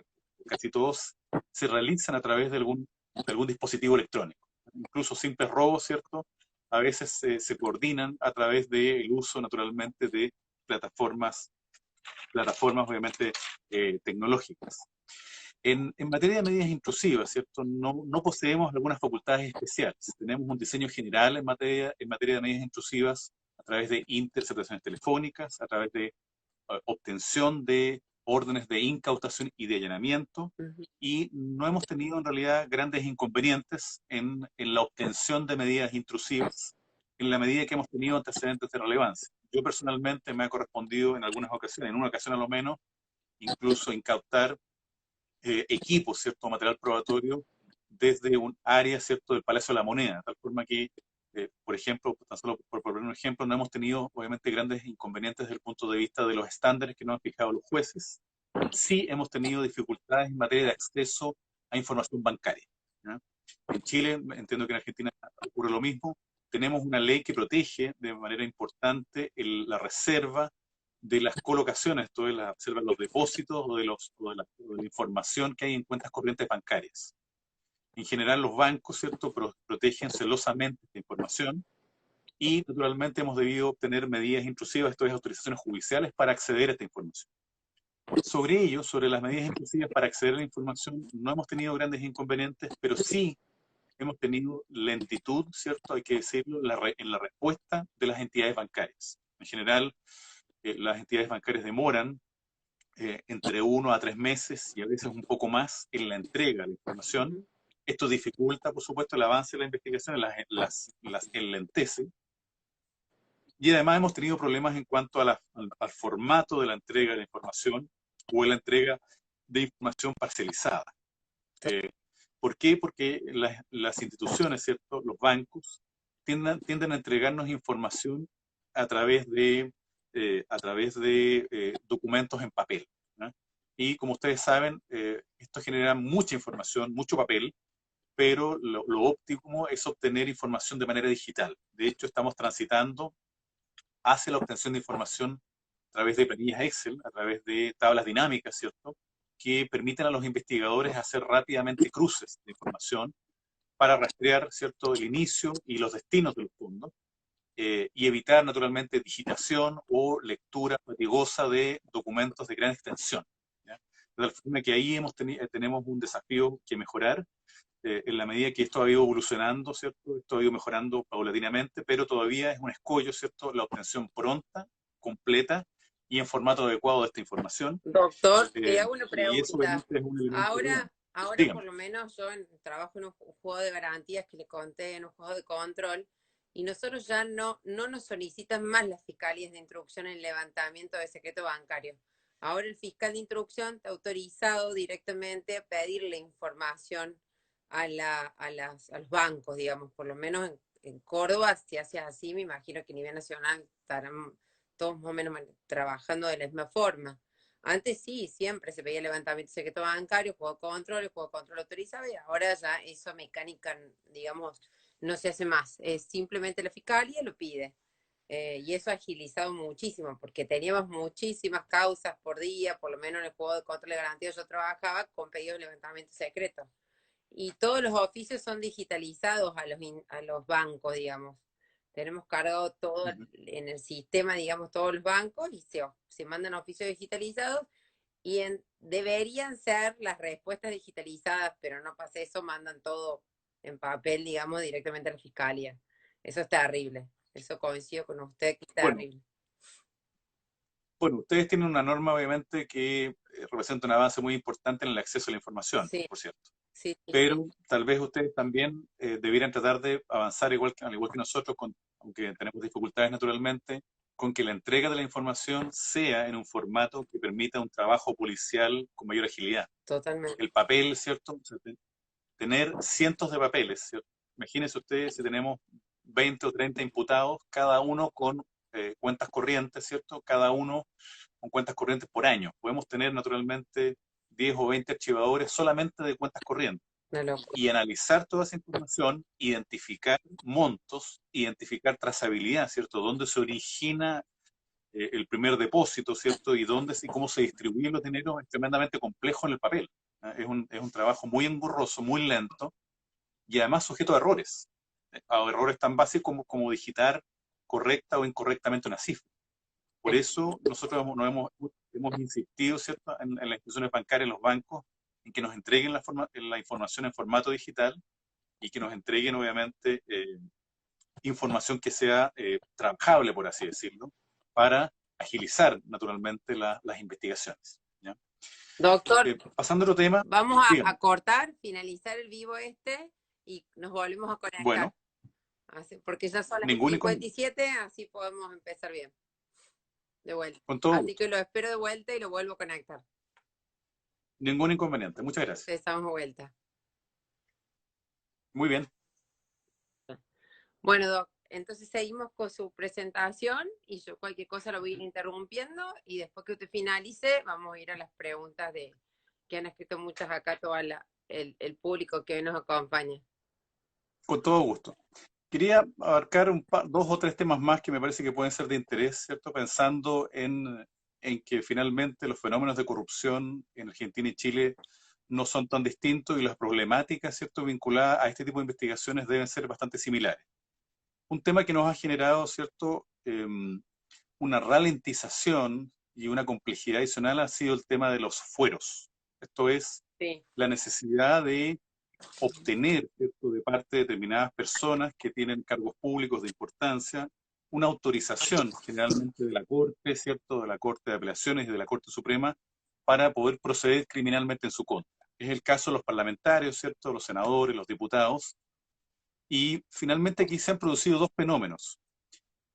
casi todos, se realizan a través de algún dispositivo electrónico. Incluso simples robos, ¿cierto? A veces se coordinan a través del uso, naturalmente, de plataformas, plataformas obviamente tecnológicas. En materia de medidas intrusivas, ¿cierto? No poseemos algunas facultades especiales. Tenemos un diseño general en materia de medidas intrusivas a través de interceptaciones telefónicas, a través de obtención de órdenes de incautación y de allanamiento, y no hemos tenido en realidad grandes inconvenientes en la obtención de medidas intrusivas en la medida que hemos tenido antecedentes de relevancia. Yo personalmente me ha correspondido en algunas ocasiones, en una ocasión a lo menos, incluso incautar equipos, ¿cierto? Material probatorio desde un área, ¿cierto? Del Palacio de la Moneda, de tal forma que, por ejemplo, tan solo por poner un ejemplo, no hemos tenido obviamente grandes inconvenientes desde el punto de vista de los estándares que nos han fijado los jueces. Sí hemos tenido dificultades en materia de acceso a información bancaria, ¿ya? En Chile, entiendo que en Argentina ocurre lo mismo, tenemos una ley que protege de manera importante la reserva de las colocaciones, esto es la reserva de los depósitos o de la información que hay en cuentas corrientes bancarias. En general, los bancos, ¿cierto?, protegen celosamente esta información y, naturalmente, hemos debido obtener medidas intrusivas, esto es, autorizaciones judiciales para acceder a esta información. Sobre ello, sobre las medidas intrusivas para acceder a la información, no hemos tenido grandes inconvenientes, pero sí hemos tenido lentitud, ¿cierto?, hay que decirlo, en la respuesta de las entidades bancarias. En general, las entidades bancarias demoran entre 1 a 3 meses y a veces un poco más en la entrega de la información. Esto dificulta, por supuesto, el avance de la investigación, las enlentece. Y además hemos tenido problemas en cuanto al formato de la entrega de la información o la entrega de información parcializada. ¿Por qué? Porque las instituciones, ¿cierto? Los bancos tienden a entregarnos información a través de, documentos en papel, ¿no? Y como ustedes saben, esto genera mucha información, mucho papel, pero lo óptimo es obtener información de manera digital. De hecho, estamos transitando hacia la obtención de información a través de planillas Excel, a través de tablas dinámicas, ¿cierto?, que permiten a los investigadores hacer rápidamente cruces de información para rastrear, ¿cierto?, el inicio y los destinos de los fondos, y evitar naturalmente digitación o lectura fatigosa de documentos de gran extensión, ¿ya? De tal forma que ahí tenemos un desafío que mejorar, en la medida que esto ha ido evolucionando, ¿cierto? Esto ha ido mejorando paulatinamente, pero todavía es un escollo, ¿cierto?, la obtención pronta, completa y en formato adecuado de esta información. Doctor, te hago una Y eso pregunta. obviamente es un elemento relevante. Ahora Dígame. por lo menos yo trabajo en un juego de garantías que le conté, en un juego de control, y nosotros ya no nos solicitan más las fiscalías de instrucción en levantamiento de secreto bancario. Ahora el fiscal de instrucción está autorizado directamente a pedirle información a los bancos, digamos, por lo menos en Córdoba se hace así, me imagino que a nivel nacional estarán todos más o menos trabajando de la misma forma. Antes sí, siempre se pedía levantamiento de secreto bancario, juego de control autorizado, y ahora ya esa mecánica, digamos, no se hace más. Es simplemente la fiscalía lo pide. Y eso ha agilizado muchísimo, porque teníamos muchísimas causas por día, por lo menos en el juego de control de garantía yo trabajaba con pedidos de levantamiento secreto. Y todos los oficios son digitalizados a los bancos, digamos. Tenemos cargado todo en el sistema, digamos, todos los bancos y se mandan oficios digitalizados y deberían ser las respuestas digitalizadas, pero no pasa eso, mandan todo en papel, digamos, directamente a la fiscalía. Eso es terrible. Eso coincido con usted que es Bueno, terrible. bueno, ustedes tienen una norma obviamente que representa un avance muy importante en el acceso a la información, Sí, por cierto. sí, sí, sí. Pero tal vez ustedes también debieran tratar de avanzar al igual que nosotros, aunque tenemos dificultades naturalmente, con que la entrega de la información sea en un formato que permita un trabajo policial con mayor agilidad. Totalmente. El papel, ¿cierto? O sea, tener cientos de papeles, ¿cierto? Imagínense ustedes si tenemos 20 o 30 imputados, cada uno con cuentas corrientes, ¿cierto? Cada uno con cuentas corrientes por año. Podemos tener naturalmente 10 o 20 archivadores solamente de cuentas corrientes. Una locura. y analizar toda esa información, identificar montos, identificar trazabilidad, ¿cierto? Dónde se origina el primer depósito, ¿cierto? Y dónde y cómo se distribuyen los dineros es tremendamente complejo en el papel. Es un trabajo muy engorroso, muy lento y además sujeto a errores. A errores tan básicos como digitar correcta o incorrectamente una cifra. Por eso nosotros hemos insistido, ¿cierto?, en las instituciones bancarias, en los bancos, en que nos entreguen la información en formato digital y que nos entreguen, obviamente, información que sea trabajable, por así decirlo, para agilizar, naturalmente, las investigaciones. ¿Ya? Doctor, Pasando a otro tema, vamos a dígame. cortar, finalizar el vivo y nos volvemos a conectar. Bueno, Porque ya son las ningún 57, así podemos empezar bien. De vuelta. con todo Así gusto, que lo espero de vuelta y lo vuelvo a conectar. ningún inconveniente. Muchas gracias. Empezamos de vuelta. Muy bien. Bueno, Doc, entonces seguimos con su presentación y yo cualquier cosa lo voy a ir interrumpiendo y después que usted finalice vamos a ir a las preguntas que han escrito muchas acá todo el público que hoy nos acompaña. Con todo gusto. Quería abarcar dos o tres temas más que me parece que pueden ser de interés, ¿cierto? Pensando en que finalmente los fenómenos de corrupción en Argentina y Chile no son tan distintos y las problemáticas, ¿cierto?, vinculadas a este tipo de investigaciones deben ser bastante similares. Un tema que nos ha generado, ¿cierto?, una ralentización y una complejidad adicional ha sido el tema de los fueros. Esto es Sí. la necesidad de obtener, ¿cierto?, de parte de determinadas personas que tienen cargos públicos de importancia, una autorización generalmente de la Corte, ¿cierto?, de la Corte de Apelaciones y de la Corte Suprema para poder proceder criminalmente en su contra. Es el caso de los parlamentarios, ¿cierto?, los senadores, los diputados, y finalmente aquí se han producido dos fenómenos.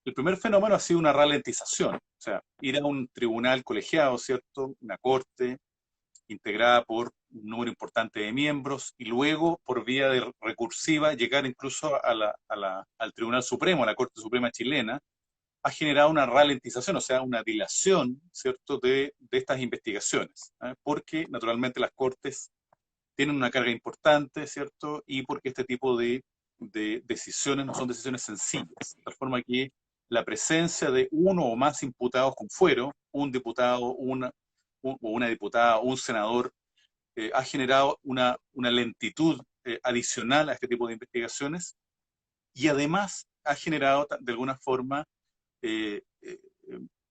El primer fenómeno ha sido una ralentización, o sea, ir a un tribunal colegiado, ¿cierto?, una corte integrada por un número importante de miembros y luego por vía recursiva llegar incluso al Tribunal Supremo, a la Corte Suprema chilena, ha generado una ralentización, o sea, una dilación, ¿cierto?, de estas investigaciones, porque naturalmente las cortes tienen una carga importante, ¿cierto?, y porque este tipo de decisiones no son decisiones sencillas, de tal forma que la presencia de uno o más imputados con fuero, un diputado, o una diputada, un senador, ha generado una lentitud adicional a este tipo de investigaciones y además ha generado de alguna forma eh, eh,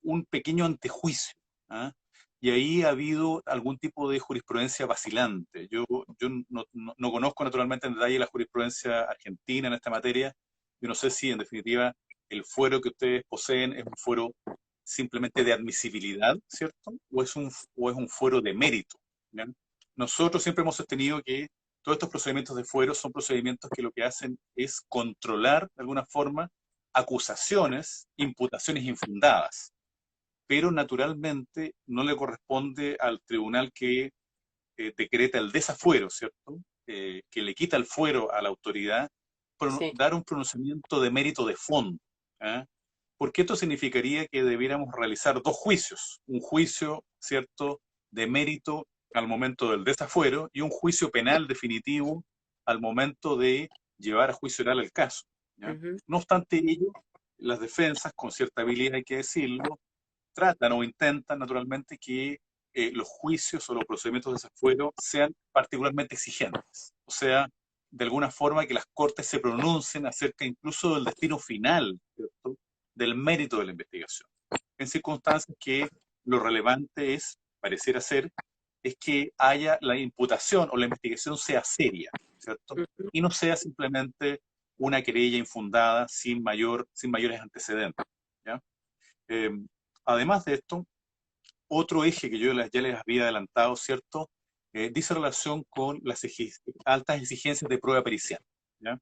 un pequeño antejuicio. ¿Ah? Y ahí ha habido algún tipo de jurisprudencia vacilante. Yo no conozco naturalmente en detalle la jurisprudencia argentina en esta materia. Yo no sé si en definitiva el fuero que ustedes poseen es un fuero simplemente de admisibilidad, ¿cierto? O es un fuero de mérito. ¿Ya? Nosotros siempre hemos sostenido que todos estos procedimientos de fuero son procedimientos que lo que hacen es controlar de alguna forma acusaciones, imputaciones infundadas, pero naturalmente no le corresponde al tribunal que decreta el desafuero, ¿cierto? Que le quita el fuero a la autoridad, Sí. dar un pronunciamiento de mérito de fondo. ¿Eh? Porque esto significaría que debiéramos realizar dos juicios, un juicio, ¿cierto?, de mérito al momento del desafuero y un juicio penal definitivo al momento de llevar a juicio oral el caso. ¿Ya? Uh-huh. No obstante ello, las defensas, con cierta habilidad hay que decirlo, tratan o intentan naturalmente que los juicios o los procedimientos de desafuero sean particularmente exigentes. O sea, de alguna forma que las cortes se pronuncien acerca incluso del destino final, ¿cierto?, del mérito de la investigación. En circunstancias que lo relevante es, pareciera ser, es que haya la imputación o la investigación sea seria, ¿cierto? Uh-huh. Y no sea simplemente una querella infundada sin mayores antecedentes. ¿Ya? Eh, además de esto, otro eje que yo ya les había adelantado, ¿cierto? Dice relación con las altas exigencias de prueba pericial. ¿Ya?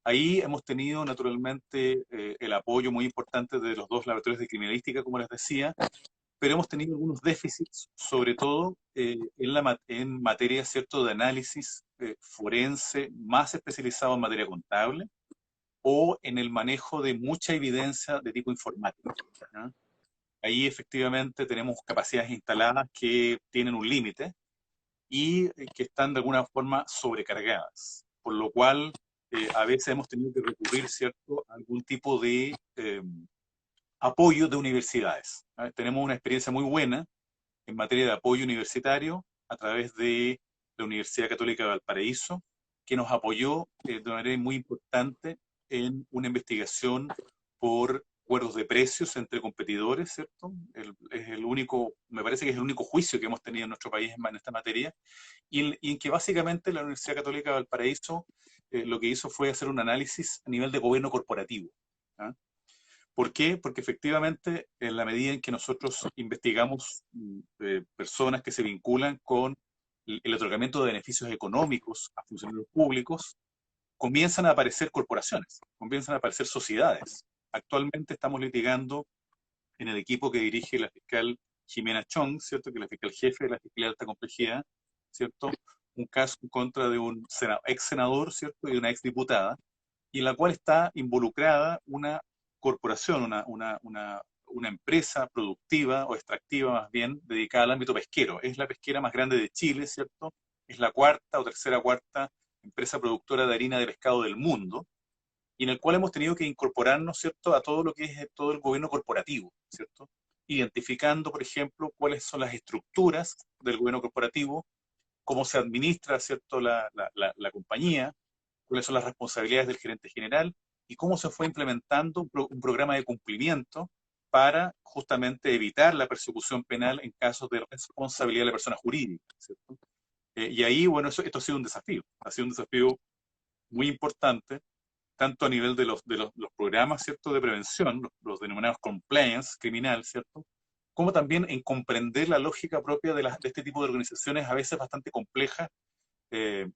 Ahí hemos tenido naturalmente el apoyo muy importante de los dos laboratorios de criminalística, como les decía, pero hemos tenido algunos déficits, sobre todo en materia, ¿cierto?, de análisis forense más especializado en materia contable o en el manejo de mucha evidencia de tipo informático. ¿Ya? Ahí efectivamente tenemos capacidades instaladas que tienen un límite y que están de alguna forma sobrecargadas, por lo cual a veces hemos tenido que recurrir, ¿cierto?, a algún tipo de apoyo de universidades. Tenemos una experiencia muy buena en materia de apoyo universitario a través de la Universidad Católica de Valparaíso, que nos apoyó de manera muy importante en una investigación por acuerdos de precios entre competidores, ¿cierto? Es el único, me parece que es el único juicio que hemos tenido en nuestro país en esta materia, y en que básicamente la Universidad Católica de Valparaíso lo que hizo fue hacer un análisis a nivel de gobierno corporativo. ¿Ah? ¿Por qué? Porque efectivamente, en la medida en que nosotros investigamos personas que se vinculan con el otorgamiento de beneficios económicos a funcionarios públicos, comienzan a aparecer corporaciones, comienzan a aparecer sociedades. Actualmente estamos litigando en el equipo que dirige la fiscal Jimena Chong, ¿cierto?, que es la fiscal jefe de la Fiscalía de Alta Complejidad, ¿cierto?, un caso en contra de un ex senador, ¿cierto?, y de una ex diputada, y en la cual está involucrada una corporación, una empresa productiva o extractiva más bien, dedicada al ámbito pesquero. Es la pesquera más grande de Chile, ¿cierto? Es la cuarta o tercera cuarta empresa productora de harina de pescado del mundo, y en el cual hemos tenido que incorporarnos, ¿cierto?, a todo lo que es todo el gobierno corporativo, ¿cierto? Identificando, por ejemplo, cuáles son las estructuras del gobierno corporativo, cómo se administra, ¿cierto?, la compañía, cuáles son las responsabilidades del gerente general y cómo se fue implementando un programa de cumplimiento para justamente evitar la persecución penal en casos de responsabilidad de la persona jurídica, ¿cierto? Y ahí, bueno, esto ha sido un desafío muy importante, tanto a nivel de los programas, ¿cierto?, de prevención, los denominados compliance criminal, ¿cierto?, como también en comprender la lógica propia de este tipo de organizaciones a veces bastante complejas, eh,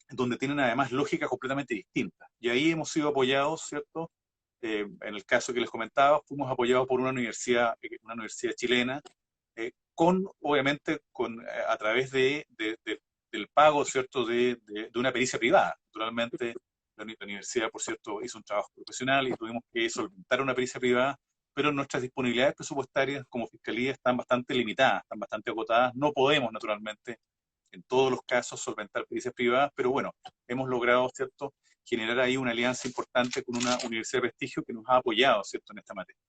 donde tienen además lógicas completamente distintas. Y ahí hemos sido apoyados, ¿cierto? En el caso que les comentaba, fuimos apoyados por una universidad chilena, obviamente, a través del pago, ¿cierto?, de una pericia privada. Naturalmente, la universidad, por cierto, hizo un trabajo profesional y tuvimos que solventar una pericia privada, pero nuestras disponibilidades presupuestarias como fiscalía están bastante limitadas, están bastante agotadas. No podemos, naturalmente, en todos los casos solventar pericias privadas, pero bueno, hemos logrado, ¿cierto?, generar ahí una alianza importante con una universidad de prestigio que nos ha apoyado, ¿cierto?, en esta materia.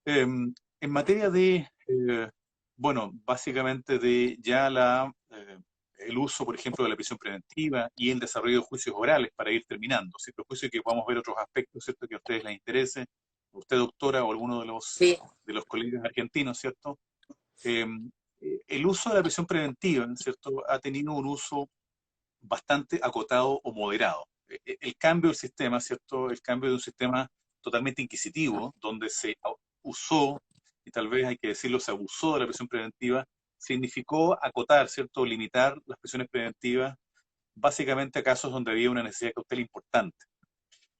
En materia de, bueno, básicamente de ya el uso, por ejemplo, de la prisión preventiva y el desarrollo de juicios orales para ir terminando, ¿sí? Prejuicio que podamos ver otros aspectos, ¿cierto?, que a ustedes les interese, a usted, doctora, o alguno Sí. de los colegas argentinos, ¿cierto? Eh, el uso de la prisión preventiva, ¿cierto?, ha tenido un uso bastante acotado o moderado. El cambio del sistema, ¿cierto?, el cambio de un sistema totalmente inquisitivo, donde se usó, y tal vez hay que decirlo, se abusó de la prisión preventiva, significó acotar, ¿cierto?, limitar las prisiones preventivas básicamente a casos donde había una necesidad de cautela importante.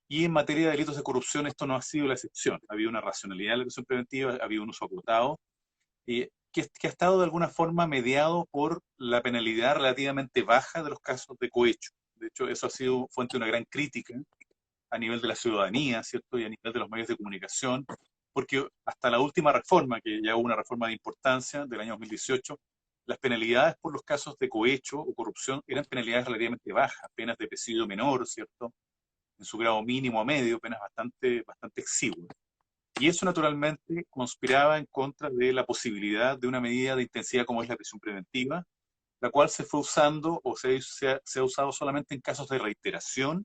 Y en materia de delitos de corrupción esto no ha sido la excepción. Ha habido una racionalidad de la prisión preventiva, ha habido un uso acotado, que ha estado de alguna forma mediado por la penalidad relativamente baja de los casos de cohecho. De hecho, eso ha sido fuente de una gran crítica a nivel de la ciudadanía, ¿cierto?, y a nivel de los medios de comunicación, porque hasta la última reforma, que ya hubo una reforma de importancia del año 2018, las penalidades por los casos de cohecho o corrupción eran penalidades relativamente bajas, penas de presidio menor, ¿cierto?, en su grado mínimo a medio, penas bastante exiguas. Y eso naturalmente conspiraba en contra de la posibilidad de una medida de intensidad como es la prisión preventiva, la cual se fue usando o se ha usado solamente en casos de reiteración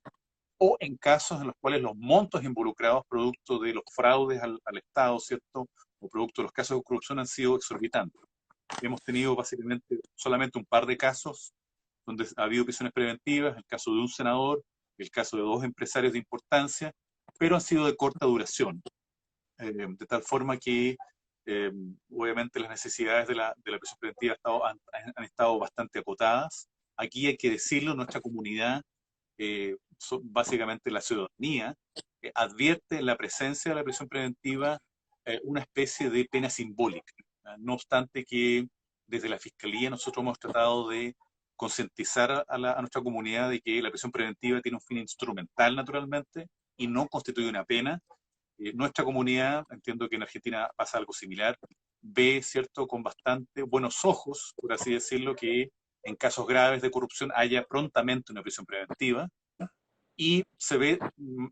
o en casos en los cuales los montos involucrados producto de los fraudes al Estado, ¿cierto?, o producto de los casos de corrupción han sido exorbitantes. Hemos tenido básicamente solamente un par de casos donde ha habido prisiones preventivas, el caso de un senador, el caso de dos empresarios de importancia, pero han sido de corta duración. De tal forma que eh, obviamente las necesidades de la prisión preventiva han estado bastante acotadas. Aquí hay que decirlo, nuestra comunidad, básicamente la ciudadanía, advierte la presencia de la prisión preventiva una especie de pena simbólica. No obstante que desde la Fiscalía nosotros hemos tratado de concientizar a nuestra comunidad de que la prisión preventiva tiene un fin instrumental naturalmente y no constituye una pena. Nuestra comunidad, entiendo que en Argentina pasa algo similar, ve, ¿cierto?, con bastante buenos ojos, por así decirlo, que en casos graves de corrupción haya prontamente una prisión preventiva, y se ve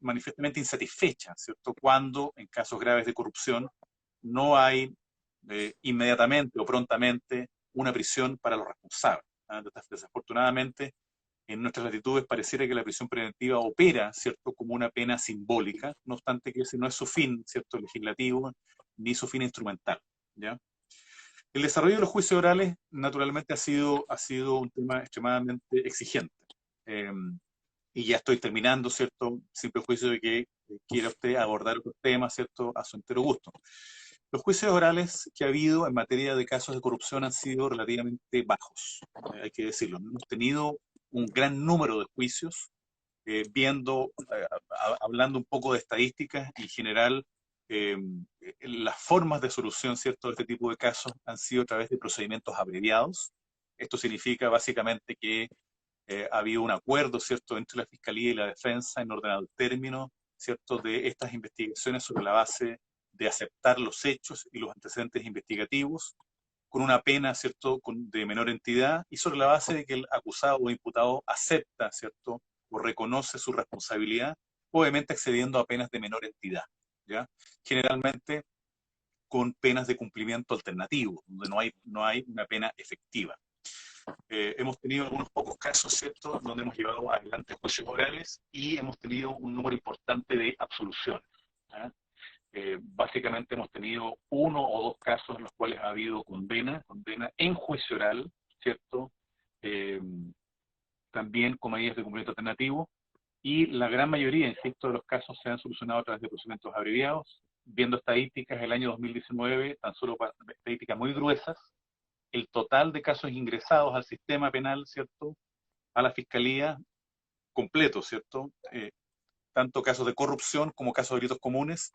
manifiestamente insatisfecha, ¿cierto?, cuando en casos graves de corrupción no hay inmediatamente o prontamente una prisión para los responsables. ¿Ah? Desafortunadamente, en nuestras latitudes pareciera que la prisión preventiva opera, ¿cierto?, como una pena simbólica, no obstante que ese no es su fin, ¿cierto?, legislativo, ni su fin instrumental, ¿ya? El desarrollo de los juicios orales, naturalmente, ha sido un tema extremadamente exigente. Eh, y ya estoy terminando, ¿cierto?, sin prejuicio de que quiera usted abordar otros temas, ¿cierto?, a su entero gusto. Los juicios orales que ha habido en materia de casos de corrupción han sido relativamente bajos, hay que decirlo. No hemos tenido un gran número de juicios, hablando un poco de estadísticas en general, eh, las formas de solución, ¿cierto?, de este tipo de casos han sido a través de procedimientos abreviados. Esto significa básicamente que ha habido un acuerdo, ¿cierto?, entre la Fiscalía y la Defensa en ordenado término, ¿cierto?, de estas investigaciones sobre la base de aceptar los hechos y los antecedentes investigativos, con una pena, ¿cierto?, de menor entidad, y sobre la base de que el acusado o imputado acepta, ¿cierto?, o reconoce su responsabilidad, obviamente accediendo a penas de menor entidad, ¿ya? Generalmente con penas de cumplimiento alternativo, donde no hay una pena efectiva. Hemos tenido algunos pocos casos, ¿cierto?, donde hemos llevado adelante juicios orales y hemos tenido un número importante de absoluciones. ¿Ah? Básicamente hemos tenido uno o dos casos en los cuales ha habido condena en juicio oral, ¿cierto? Eh, También con medidas de cumplimiento alternativo, y la gran mayoría, insisto, de los casos se han solucionado a través de procedimientos abreviados. Viendo estadísticas, el año 2019, tan solo para estadísticas muy gruesas, el total de casos ingresados al sistema penal, ¿cierto?, a la Fiscalía, completo, ¿cierto?, tanto casos de corrupción como casos de delitos comunes,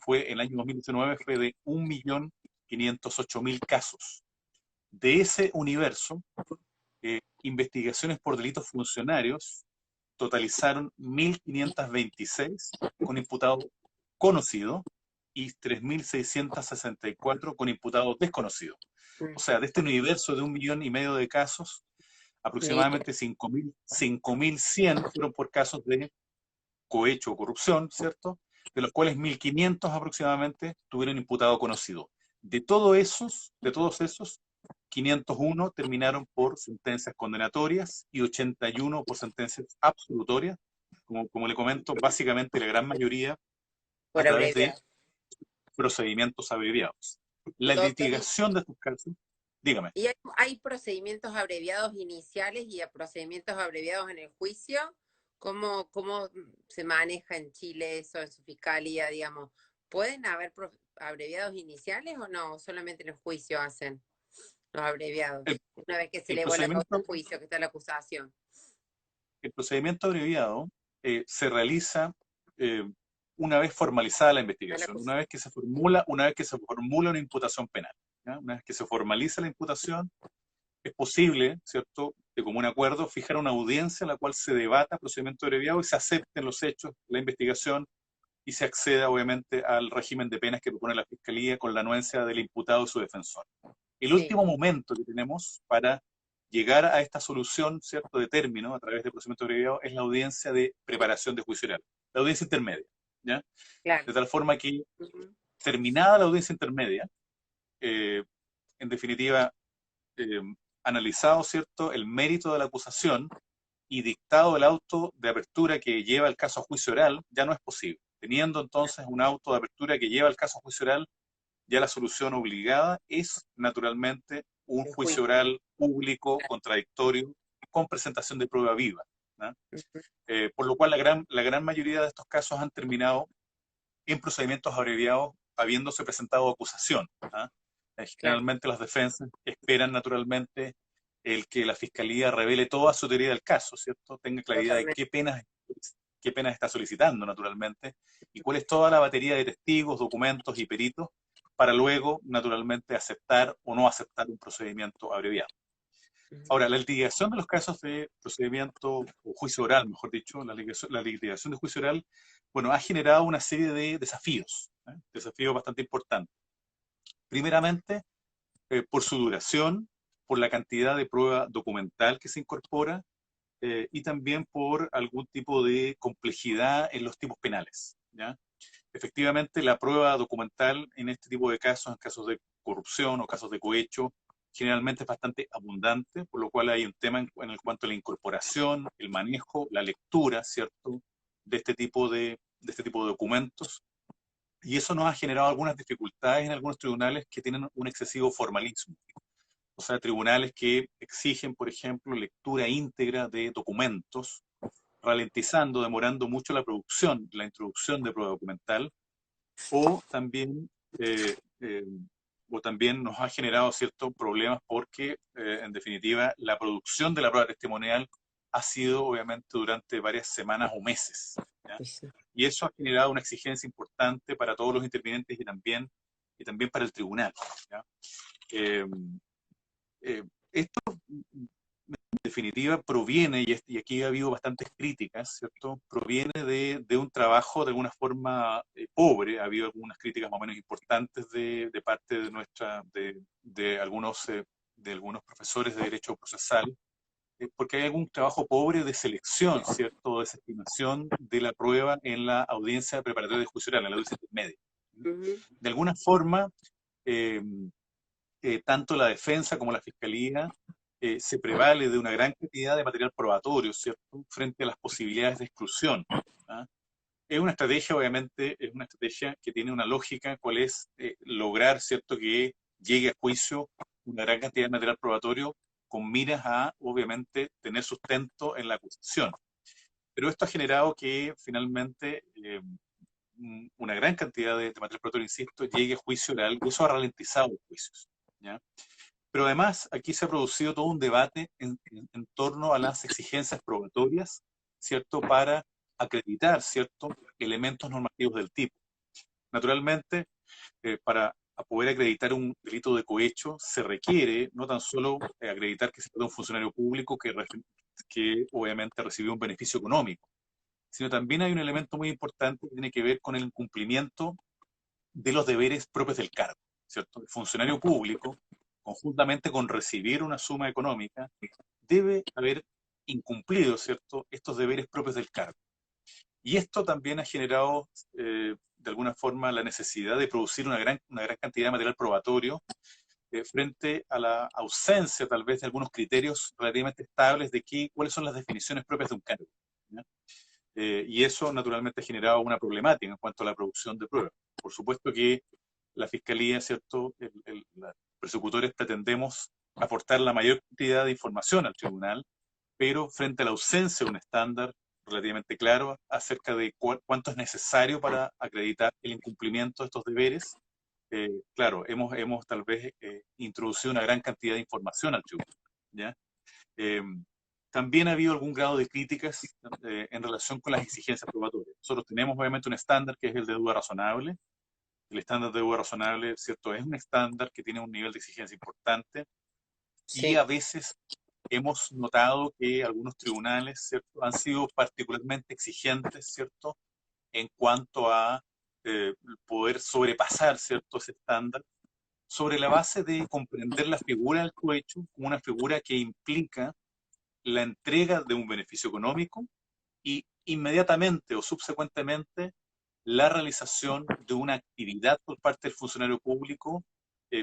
el año 2019 fue de 1.508.000 casos. De ese universo, investigaciones por delitos funcionarios totalizaron 1.526 con imputado conocido y 3.664 con imputado desconocido. O sea, de este universo de 1,5 millones de casos, aproximadamente 5.100 fueron por casos de cohecho o corrupción, ¿cierto?, de los cuales 1.500 aproximadamente tuvieron imputado conocido. De todos esos, 501 terminaron por sentencias condenatorias y 81 por sentencias absolutorias. Como le comento, básicamente la gran mayoría a por través de abreviar. procedimientos abreviados. La Doctor, litigación de estos casos, dígame. ¿y hay procedimientos abreviados iniciales y procedimientos abreviados en el juicio? ¿Cómo se maneja en Chile eso en su fiscalía, digamos? ¿Pueden haber abreviados iniciales o no? Solamente en el juicio hacen los El, abreviados, una vez que se el elevó la causa procedimiento, a juicio, que está la acusación. el procedimiento abreviado se realiza eh, una vez formalizada la Está la investigación, acusación. una vez que se formula una imputación penal, ¿ya? Una vez que se formaliza la imputación, es posible, ¿cierto?, de común acuerdo, fijar una audiencia en la cual se debata el procedimiento abreviado y se acepten los hechos, la investigación, y se acceda, obviamente, al régimen de penas que propone la Fiscalía con la anuencia del imputado y su defensor. El Sí, último momento que tenemos para llegar a esta solución, ¿cierto?, de término a través del procedimiento abreviado es la audiencia de preparación de juicio oral, la audiencia intermedia, ¿ya? claro. De tal forma que, Ujú. terminada la audiencia intermedia, eh, en definitiva, eh, analizado, ¿cierto?, el mérito de la acusación y dictado el auto de apertura que lleva el caso a juicio oral, ya no es posible. Teniendo entonces un auto de apertura que lleva el caso a juicio oral, ya la solución obligada es naturalmente un El juicio juicio. oral público, contradictorio, con presentación de prueba viva, ¿no? Ujú. Por lo cual la gran mayoría de estos casos han terminado en procedimientos abreviados habiéndose presentado acusación, ¿no? Claro, Generalmente las defensas esperan naturalmente el que la fiscalía revele toda su teoría del caso, ¿cierto? Tenga claridad de totalmente. qué penas está solicitando naturalmente y cuál es toda la batería de testigos, documentos y peritos para luego naturalmente aceptar o no aceptar un procedimiento abreviado. Ujú. Ahora, la litigación de los casos de procedimiento o juicio oral, mejor dicho, la litigación de juicio oral, bueno, ha generado una serie de desafíos, ¿eh? Desafíos bastante importantes. Primeramente, por su duración, por la cantidad de prueba documental que se incorpora, y también por algún tipo de complejidad en los tipos penales, ¿ya? Efectivamente, la prueba documental en este tipo de casos, en casos de corrupción o casos de cohecho, generalmente es bastante abundante, por lo cual hay un tema en el cuanto a la incorporación, el manejo, la lectura, ¿cierto?, de este tipo de documentos. Y eso nos ha generado algunas dificultades en algunos tribunales que tienen un excesivo formalismo. O sea, tribunales que exigen, por ejemplo, lectura íntegra de documentos, ralentizando, demorando mucho la producción, la introducción de prueba documental, o también, eh, eh, o también nos ha generado ciertos problemas porque, en definitiva, la producción de la prueba testimonial ha sido, obviamente, durante varias semanas o meses, ¿ya? Pues sí. Y eso ha generado una exigencia importante para todos los intervinientes y también para el tribunal, ¿ya? Eh, Esto, en definitiva, proviene, y aquí ha habido bastantes críticas, ¿cierto? Proviene de un trabajo de alguna forma pobre. Ha habido algunas críticas más o menos importantes de parte de algunos profesores de Derecho Procesal, porque hay algún trabajo pobre de selección, ¿cierto? De desestimación de la prueba en la audiencia preparatoria de juicio oral, en la audiencia intermedia. Ujú. De alguna forma, eh, tanto la defensa como la fiscalía se prevale de una gran cantidad de material probatorio, ¿cierto?, frente a las posibilidades de exclusión, ¿ah? Es una estrategia, obviamente, es una estrategia que tiene una lógica, cuál es lograr, ¿cierto?, que llegue a juicio una gran cantidad de material probatorio con miras a, obviamente, tener sustento en la acusación. Pero esto ha generado que finalmente una gran cantidad de material probatorio, insisto, llegue a juicio oral, y eso ha ralentizado los juicios, ¿ya? Pero además, aquí se ha producido todo un debate en torno a las exigencias probatorias, ¿cierto?, para acreditar, ¿cierto?, elementos normativos del tipo. Naturalmente, para poder acreditar un delito de cohecho, se requiere no tan solo acreditar que se trata de un funcionario público que obviamente recibió un beneficio económico, sino también hay un elemento muy importante que tiene que ver con el incumplimiento de los deberes propios del cargo, ¿cierto? El funcionario público, conjuntamente con recibir una suma económica, debe haber incumplido, ¿cierto?, estos deberes propios del cargo. Y esto también ha generado, de alguna forma, la necesidad de producir una gran cantidad de material probatorio frente a la ausencia, tal vez, de algunos criterios relativamente estables de cuáles son las definiciones propias de un cargo, ¿ya? Y eso, naturalmente, ha generado una problemática en cuanto a la producción de pruebas. Por supuesto que la Fiscalía, ¿cierto?, los persecutores pretendemos aportar la mayor cantidad de información al tribunal, pero frente a la ausencia de un estándar relativamente claro acerca de cuánto es necesario para acreditar el incumplimiento de estos deberes, claro, hemos tal vez introducido una gran cantidad de información al tribunal, ¿ya? Eh, También ha habido algún grado de críticas en relación con las exigencias probatorias. Nosotros tenemos obviamente un estándar que es el de duda razonable. El estándar de duda razonable, ¿cierto?, es un estándar que tiene un nivel de exigencia importante, y Sí. a veces hemos notado que algunos tribunales, ¿cierto?, han sido particularmente exigentes, ¿cierto?, en cuanto a eh, poder sobrepasar, ¿cierto?, ese estándar, sobre la base de comprender la figura del cohecho como una figura que implica la entrega de un beneficio económico y inmediatamente o subsecuentemente la realización de una actividad por parte del funcionario público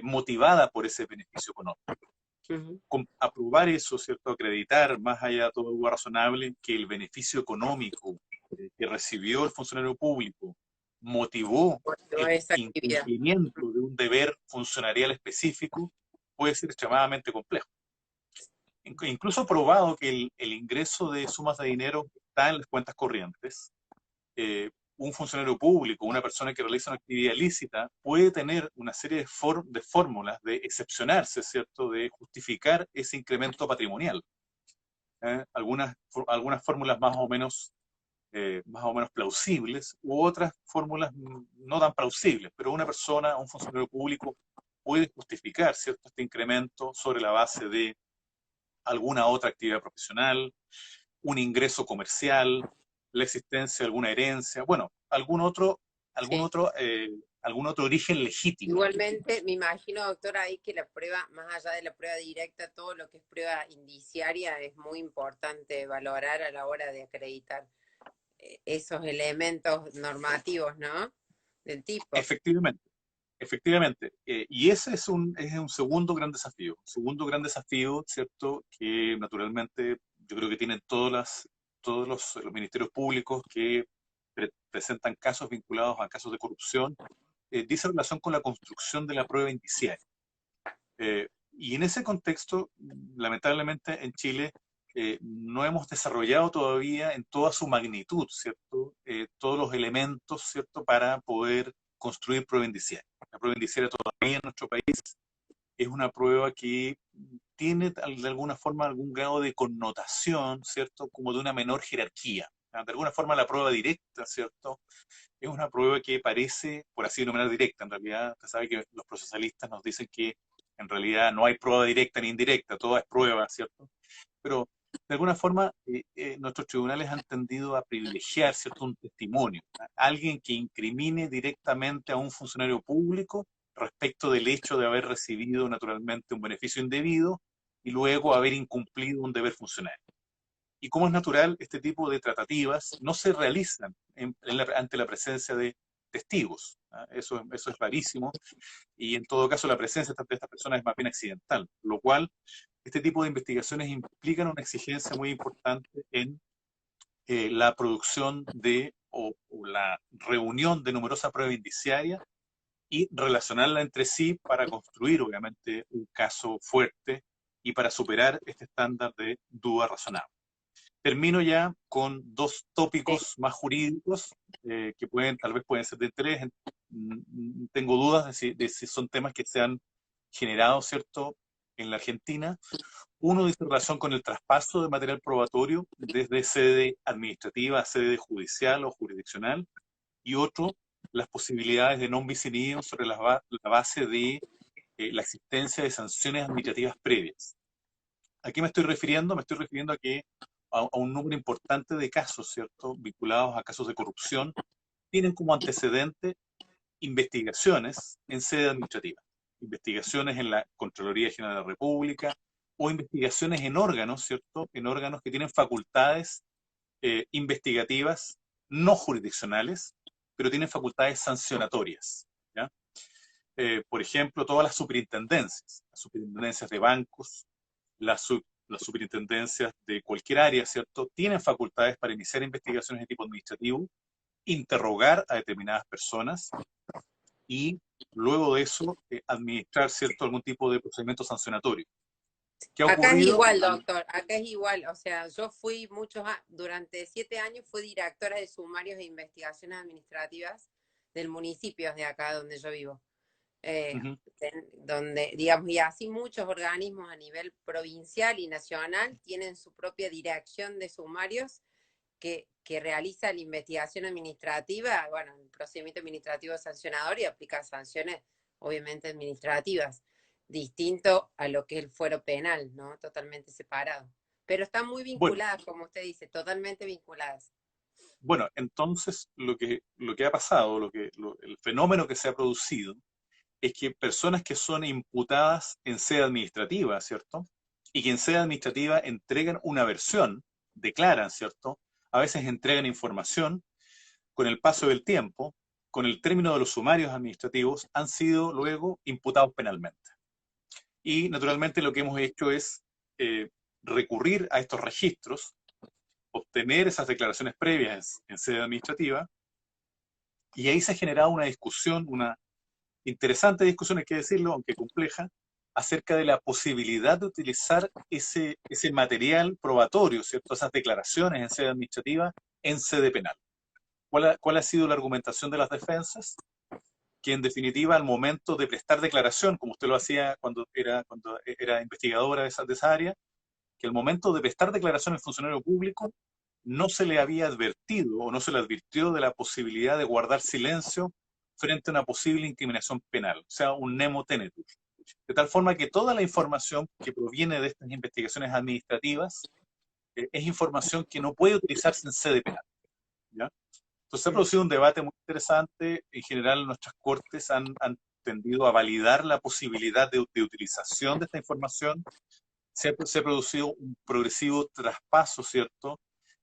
motivada por ese beneficio económico. Ujú. Aprobar eso, ¿cierto? Acreditar, más allá de todo lugar razonable, que el beneficio económico que recibió el funcionario público motivó Bueno, el esa actividad. incumplimiento de un deber funcionarial específico, puede ser extremadamente complejo. Incluso probado que el ingreso de sumas de dinero está en las cuentas corrientes, un funcionario público, una persona que realiza una actividad lícita, puede tener una serie de fórmulas de excepcionarse, ¿cierto?, de justificar ese incremento patrimonial. Algunas fórmulas más o menos plausibles, u otras fórmulas no tan plausibles, pero una persona, un funcionario público, puede justificar, ¿cierto?, este incremento sobre la base de alguna otra actividad profesional, un ingreso comercial, la existencia de alguna herencia, bueno, algún Sí. otro algún otro origen legítimo. Igualmente, me imagino, doctor, ahí que la prueba, más allá de la prueba directa, todo lo que es prueba indiciaria es muy importante valorar a la hora de acreditar esos elementos normativos, ¿no? Del tipo. Efectivamente, efectivamente. Y ese es un segundo gran desafío, ¿cierto? Que naturalmente yo creo que tienen todos los ministerios públicos que presentan casos vinculados a casos de corrupción, dice relación con la construcción de la prueba indiciaria. Y en ese contexto, lamentablemente en Chile no hemos desarrollado todavía en toda su magnitud, ¿cierto? Todos los elementos, ¿cierto? Para poder construir prueba indiciaria. La prueba indiciaria todavía en nuestro país es una prueba que tiene de alguna forma algún grado de connotación, ¿cierto? Como de una menor jerarquía. De alguna forma la prueba directa, ¿cierto? Es una prueba que parece, por así denominar, directa. En realidad, usted sabe que los procesalistas nos dicen que en realidad no hay prueba directa ni indirecta, toda es prueba, ¿cierto? Pero de alguna forma nuestros tribunales han tendido a privilegiar, ¿cierto?, un testimonio, alguien que incrimine directamente a un funcionario público respecto del hecho de haber recibido naturalmente un beneficio indebido y luego haber incumplido un deber funcionario. Y como es natural, este tipo de tratativas no se realizan ante la presencia de testigos. Eso es rarísimo, y en todo caso la presencia de estas personas es más bien accidental, lo cual este tipo de investigaciones implican una exigencia muy importante en la producción o la reunión de numerosas pruebas indiciarias y relacionarla entre sí para construir, obviamente, un caso fuerte y para superar este estándar de duda razonable. Termino ya con dos Sí. tópicos más jurídicos que tal vez pueden ser de interés. Tengo dudas de si son temas que se han generado, ¿cierto?, en la Argentina. Uno dice relación con el traspaso de material probatorio desde sede administrativa a sede judicial o jurisdiccional, y otro, las posibilidades de non bis in idem sobre la base de la existencia de sanciones administrativas previas. ¿A qué me estoy refiriendo? Me estoy refiriendo a que a un número importante de casos, ¿cierto?, vinculados a casos de corrupción, tienen como antecedente investigaciones en sede administrativa, investigaciones en la Contraloría General de la República o investigaciones en órganos, ¿cierto?, en órganos que tienen facultades investigativas no jurisdiccionales, pero tienen facultades sancionatorias, ¿ya? Por ejemplo, todas las superintendencias de bancos, las superintendencias de cualquier área, ¿cierto?, tienen facultades para iniciar investigaciones de tipo administrativo, interrogar a determinadas personas y luego de eso administrar, ¿cierto?, algún tipo de procedimiento sancionatorio. ¿Qué ha Acá es ocurrido? igual, doctor, acá es igual. O sea, yo fui durante 7 años fui directora de sumarios e investigaciones administrativas del municipio de acá donde yo vivo. eh, Ujú. Donde, digamos, y así muchos organismos a nivel provincial y nacional tienen su propia dirección de sumarios que realiza la investigación administrativa, bueno, el procedimiento administrativo sancionador y aplica sanciones, obviamente, administrativas, distinto a lo que es el fuero penal, ¿no? Totalmente separado. Pero están muy Bueno, vinculadas, como usted dice, totalmente vinculadas. bueno, entonces lo que ha pasado, el fenómeno que se ha producido es que personas que son imputadas en sede administrativa, ¿cierto? Y que en sede administrativa entregan una versión, declaran, ¿cierto? A veces entregan información, con el paso del tiempo, con el término de los sumarios administrativos, han sido luego imputados penalmente. Y naturalmente lo que hemos hecho es eh, recurrir a estos registros, obtener esas declaraciones previas en sede administrativa, y ahí se ha generado una discusión, una interesante discusión, hay que decirlo, aunque compleja, acerca de la posibilidad de utilizar ese material probatorio, ¿cierto? Esas declaraciones en sede administrativa, en sede penal. ¿Cuál ha sido la argumentación de las defensas? Que en definitiva al momento de prestar declaración, como usted lo hacía cuando era investigadora de esa área, que al momento de prestar declaración al funcionario público no se le había advertido o no se le advirtió de la posibilidad de guardar silencio frente a una posible incriminación penal, o sea, un nemo tenetur. De tal forma que toda la información que proviene de estas investigaciones administrativas es información que no puede utilizarse en sede penal, ¿ya? Entonces se ha producido un debate muy interesante. En general, nuestras cortes han tendido a validar la posibilidad de utilización de esta información. Se ha producido un progresivo traspaso, ¿cierto?,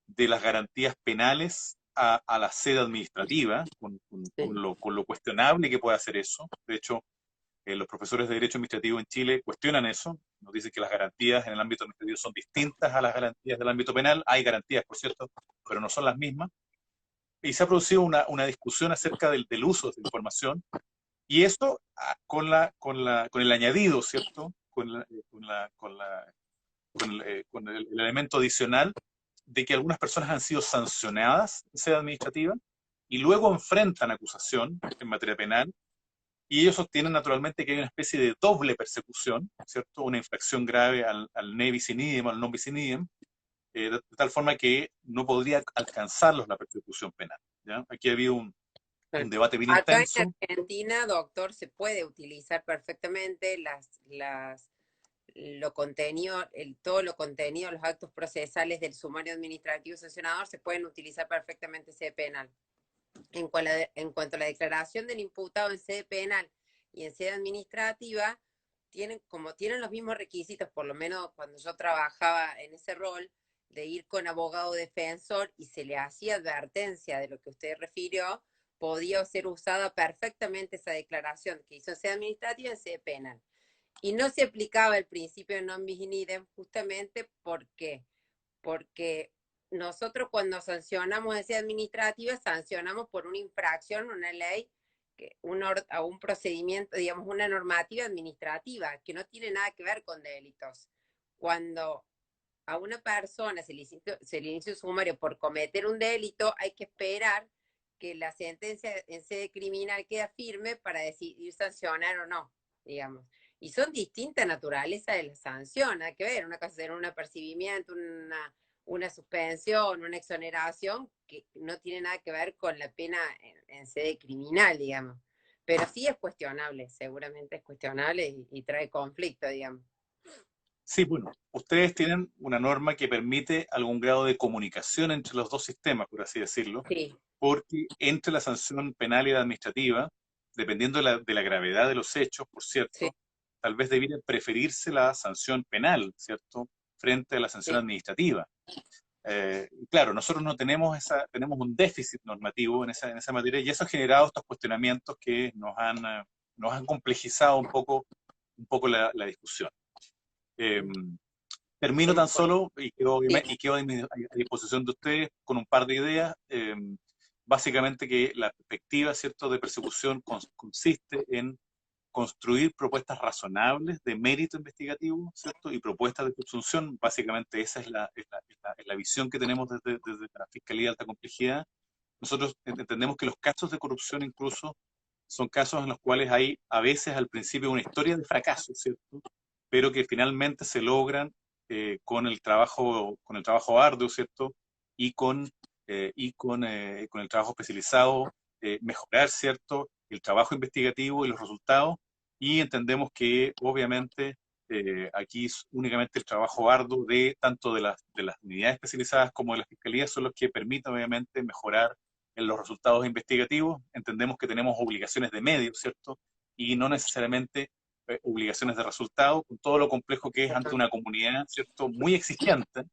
de las garantías penales a la sede administrativa, Sí. con lo cuestionable que puede hacer eso. De hecho, los profesores de Derecho Administrativo en Chile cuestionan eso, nos dicen que las garantías en el ámbito administrativo son distintas a las garantías del ámbito penal. Hay garantías, por cierto, pero no son las mismas. Y se ha producido una discusión acerca del uso de esa información, y esto con el añadido, ¿cierto? Con el elemento adicional de que algunas personas han sido sancionadas en sede administrativa y luego enfrentan acusación en materia penal, y ellos sostienen naturalmente que hay una especie de doble persecución, ¿cierto? Una infracción grave al ne bis in idem, al non bis in idem, de tal forma que no podría alcanzarlos la persecución penal, ¿ya? Aquí ha habido un debate bien Acá en intenso. Argentina, doctor, se puede utilizar perfectamente lo contenido, todo lo contenido, los actos procesales del sumario administrativo sancionador se pueden utilizar perfectamente en sede penal. En cuanto a la declaración del imputado en sede penal y en sede administrativa, como tienen los mismos requisitos, por lo menos cuando yo trabajaba en ese rol, de ir con abogado defensor y se le hacía advertencia de lo que usted refirió, podía ser usada perfectamente esa declaración que hizo en sede administrativa en sede penal. Y no se aplicaba el principio de non bis in idem justamente porque nosotros cuando sancionamos esa administrativa, sancionamos por una infracción, una ley, a un procedimiento, digamos, una normativa administrativa que no tiene nada que ver con delitos. Cuando a una persona se le inicia un sumario por cometer un delito, hay que esperar que la sentencia en sede criminal quede firme para decidir sancionar o no, digamos. Y son distintas naturalezas de la sanción, hay que ver, una cosa es un apercibimiento, una suspensión, una exoneración, que no tiene nada que ver con la pena en sede criminal, digamos. Pero sí es cuestionable, seguramente es cuestionable y trae conflicto, digamos. Sí, bueno, ustedes tienen una norma que permite algún grado de comunicación entre los dos sistemas, por así decirlo, Sí, porque entre la sanción penal y la administrativa, dependiendo de la gravedad de los hechos, por sí, cierto, tal vez debiera preferirse la sanción penal, ¿cierto?, frente a la sanción sí. administrativa. Y claro, nosotros no tenemos tenemos un déficit normativo en esa materia, y eso ha generado estos cuestionamientos que nos han complejizado un poco la discusión. Eh, Termino tan solo Sí, y quedo a disposición de ustedes con un par de ideas. Básicamente que la perspectiva, ¿cierto?, de persecución consiste en construir propuestas razonables de mérito investigativo, ¿cierto?, y propuestas de presunción. Básicamente esa es la visión que tenemos desde la Fiscalía de Alta Complejidad. Nosotros entendemos que los casos de corrupción incluso son casos en los cuales hay a veces al principio una historia de fracaso, ¿cierto?, pero que finalmente se logran con el trabajo arduo, ¿cierto? Y con el trabajo especializado, mejorar, ¿cierto?, el trabajo investigativo y los resultados. Y entendemos que obviamente aquí únicamente el trabajo arduo de tanto de las unidades especializadas como de las fiscalías son los que permiten obviamente mejorar en los resultados investigativos. Entendemos que tenemos obligaciones de medios, ¿cierto? Y no necesariamente obligaciones de resultado, con todo lo complejo que es ante una comunidad, ¿cierto?, muy exigente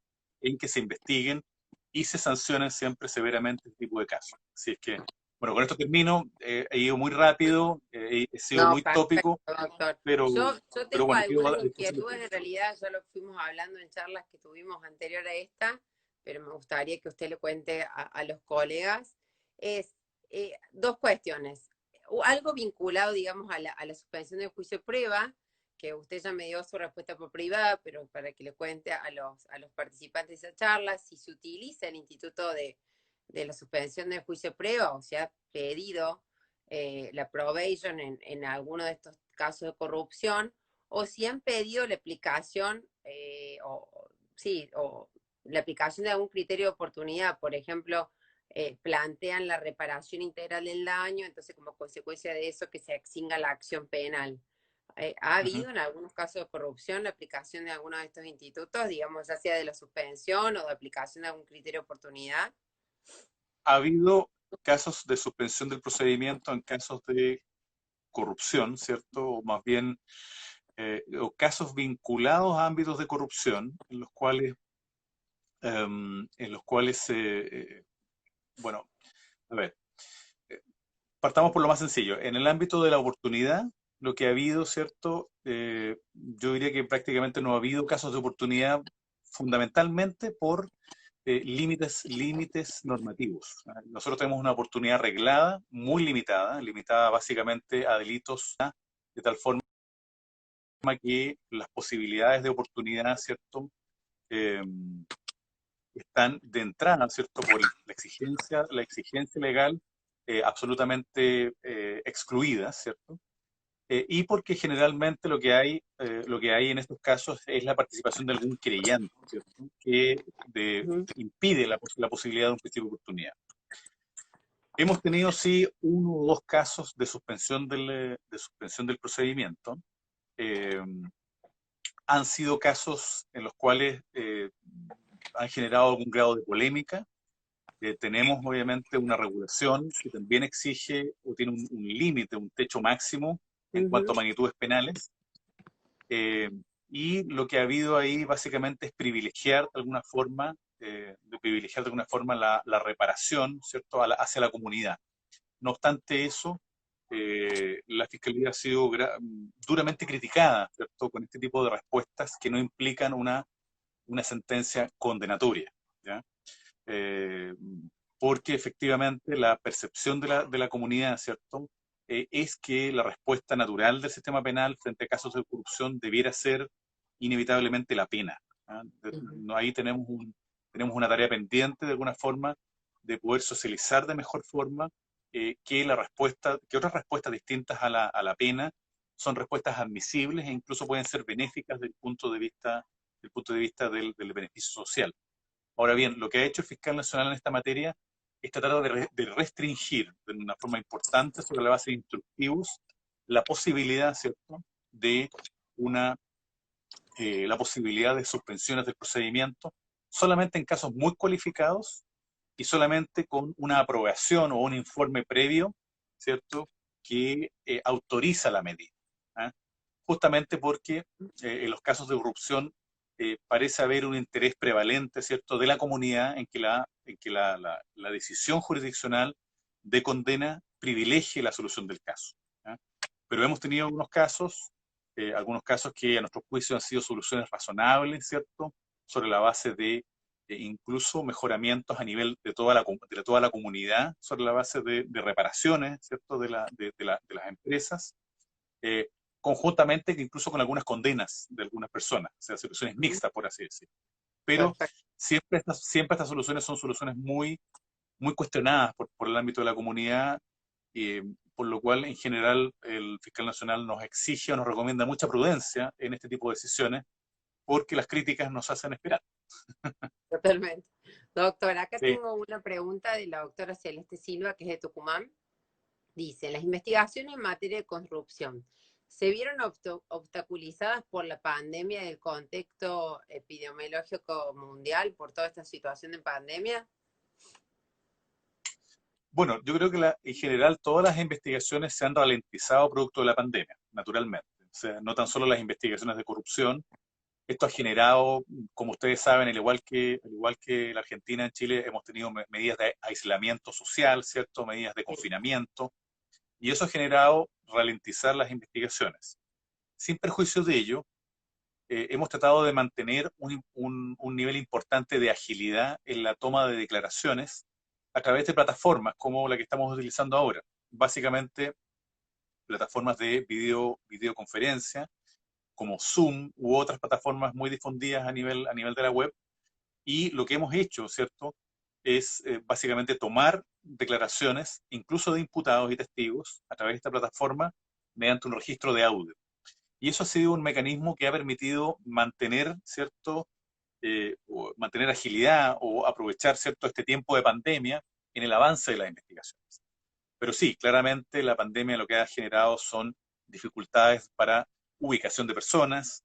en que se investiguen y se sancionen siempre severamente este tipo de casos. Así es que, bueno, con esto termino. He ido muy rápido, he sido no, muy perfecto, tópico, doctor. pero, Yo pero tengo bueno, quedo algunas a disposición de inquietudes, ustedes. en realidad ya lo fuimos hablando en charlas que tuvimos anterior a esta, pero me gustaría que usted le cuente a los colegas. Es dos cuestiones. Algo vinculado, digamos, a la suspensión del juicio de prueba, que usted ya me dio su respuesta por privada, pero para que le cuente a los participantes de esa charla, si se utiliza el instituto de la suspensión del juicio de prueba, o se ha pedido la probation en alguno de estos casos de corrupción, o si han pedido la aplicación, sí, o la aplicación de algún criterio de oportunidad, por ejemplo, plantean la reparación integral del daño, entonces como consecuencia de eso que se extinga la acción penal. ¿Ha Uh -huh. habido en algunos casos de corrupción la aplicación de alguno de estos institutos, digamos, ya sea de la suspensión o de aplicación de algún criterio de oportunidad? Ha habido casos de suspensión del procedimiento en casos de corrupción, ¿cierto? O más bien, o casos vinculados a ámbitos de corrupción, en los cuales bueno, a ver, eh, partamos por lo más sencillo. En el ámbito de la oportunidad, lo que ha habido, ¿cierto? Yo diría que prácticamente no ha habido casos de oportunidad fundamentalmente por límites normativos. Nosotros tenemos una oportunidad reglada, muy limitada, limitada básicamente a delitos, de tal forma que las posibilidades de oportunidad, ¿cierto? Eh, están de entrada, ¿cierto? Por la exigencia legal absolutamente excluidas, ¿cierto? Y porque generalmente lo que hay en estos casos es la participación de algún creyente, ¿cierto? Que Ujú, impide la posibilidad de un principio de oportunidad. Hemos tenido, sí, uno o dos casos de suspensión del procedimiento. Eh, Han sido casos en los cuales han generado algún grado de polémica. Tenemos obviamente una regulación que también exige o tiene un límite, un techo máximo en ujú, cuanto a magnitudes penales. Eh, y lo que ha habido ahí básicamente es privilegiar de alguna forma la reparación, ¿cierto?, hacia la comunidad. No obstante eso, la Fiscalía ha sido duramente criticada, ¿cierto?, con este tipo de respuestas que no implican una sentencia condenatoria, ¿ya? Eh, Porque efectivamente la percepción de la comunidad, ¿cierto?, es que la respuesta natural del sistema penal frente a casos de corrupción debiera ser inevitablemente la pena. ¿Ah? ujú. Ahí tenemos una tarea pendiente de alguna forma de poder socializar de mejor forma que otras respuestas distintas a la pena son respuestas admisibles e incluso pueden ser benéficas del punto de vista del beneficio social. Ahora bien, lo que ha hecho el fiscal nacional en esta materia es tratar de restringir de una forma importante sobre la base de instructivos la posibilidad, ¿cierto?, de una, la posibilidad de suspensiones del procedimiento solamente en casos muy cualificados y solamente con una aprobación o un informe previo, ¿cierto?, que autoriza la medida. ¿Ah? Justamente porque en los casos de corrupción parece haber un interés prevalente, ¿cierto?, de la comunidad en que la decisión jurisdiccional de condena privilegie la solución del caso. ¿Ah? Pero hemos tenido algunos casos que a nuestro juicio han sido soluciones razonables, ¿cierto?, sobre la base de incluso mejoramientos a nivel de toda la comunidad, sobre la base de reparaciones, ¿cierto?, de las empresas, eh, conjuntamente incluso con algunas condenas de algunas personas, o sea, soluciones Ujú. mixtas, por así decirlo. Pero Perfecto. siempre estas soluciones son soluciones muy cuestionadas por el ámbito de la comunidad, por lo cual en general el fiscal nacional nos exige o nos recomienda mucha prudencia en este tipo de decisiones, porque las críticas nos hacen esperar. Totalmente. Doctora, acá Sí. tengo una pregunta de la doctora Celeste Silva, que es de Tucumán. Dice, las investigaciones en materia de corrupción se vieron obstaculizadas por la pandemia y el contexto epidemiológico mundial por toda esta situación de pandemia. Bueno, yo creo que en general todas las investigaciones se han ralentizado producto de la pandemia, naturalmente. O sea, no tan solo las investigaciones de corrupción. Esto ha generado, como ustedes saben, al igual que la Argentina, en Chile hemos tenido medidas de aislamiento social, ¿cierto? Medidas de Sí. confinamiento, y eso ha generado ralentizar las investigaciones. Sin perjuicio de ello, hemos tratado de mantener un nivel importante de agilidad en la toma de declaraciones a través de plataformas como la que estamos utilizando ahora. Básicamente, plataformas de videoconferencia, como Zoom u otras plataformas muy difundidas a nivel de la web. Y lo que hemos hecho, ¿cierto?, es básicamente tomar declaraciones, incluso de imputados y testigos, a través de esta plataforma, mediante un registro de audio. Y eso ha sido un mecanismo que ha permitido mantener, ¿cierto?, o mantener agilidad o aprovechar, ¿cierto?, este tiempo de pandemia en el avance de las investigaciones. Pero sí, claramente la pandemia lo que ha generado son dificultades para ubicación de personas,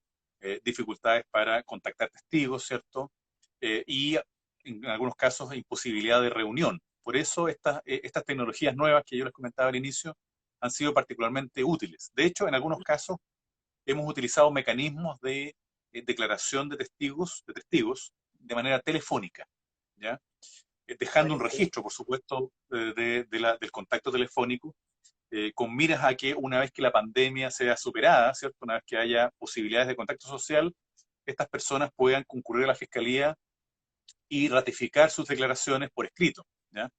dificultades para contactar testigos, ¿cierto? Y en algunos casos imposibilidad de reunión Por eso estas tecnologías nuevas que yo les comentaba al inicio han sido particularmente útiles. De hecho, en algunos casos hemos utilizado mecanismos de declaración de testigos de manera telefónica, ¿ya? Dejando un Buenísimo. registro, por supuesto, del contacto telefónico, con miras a que una vez que la pandemia sea superada, ¿cierto? Una vez que haya posibilidades de contacto social, estas personas puedan concurrir a la fiscalía y ratificar sus declaraciones por escrito, ¿ya?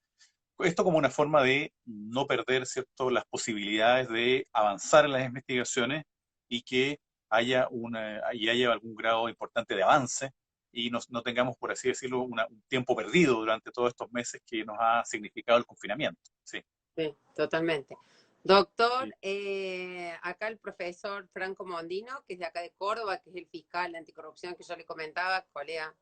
Esto como una forma de no perder, ¿cierto?, las posibilidades de avanzar en las investigaciones y que haya algún grado importante de avance y no tengamos, por así decirlo, un tiempo perdido durante todos estos meses que nos ha significado el confinamiento. Sí, Sí, totalmente. Doctor, sí. acá el profesor Franco Mondino, que es de acá de Córdoba, que es el fiscal de anticorrupción que yo le comentaba, colega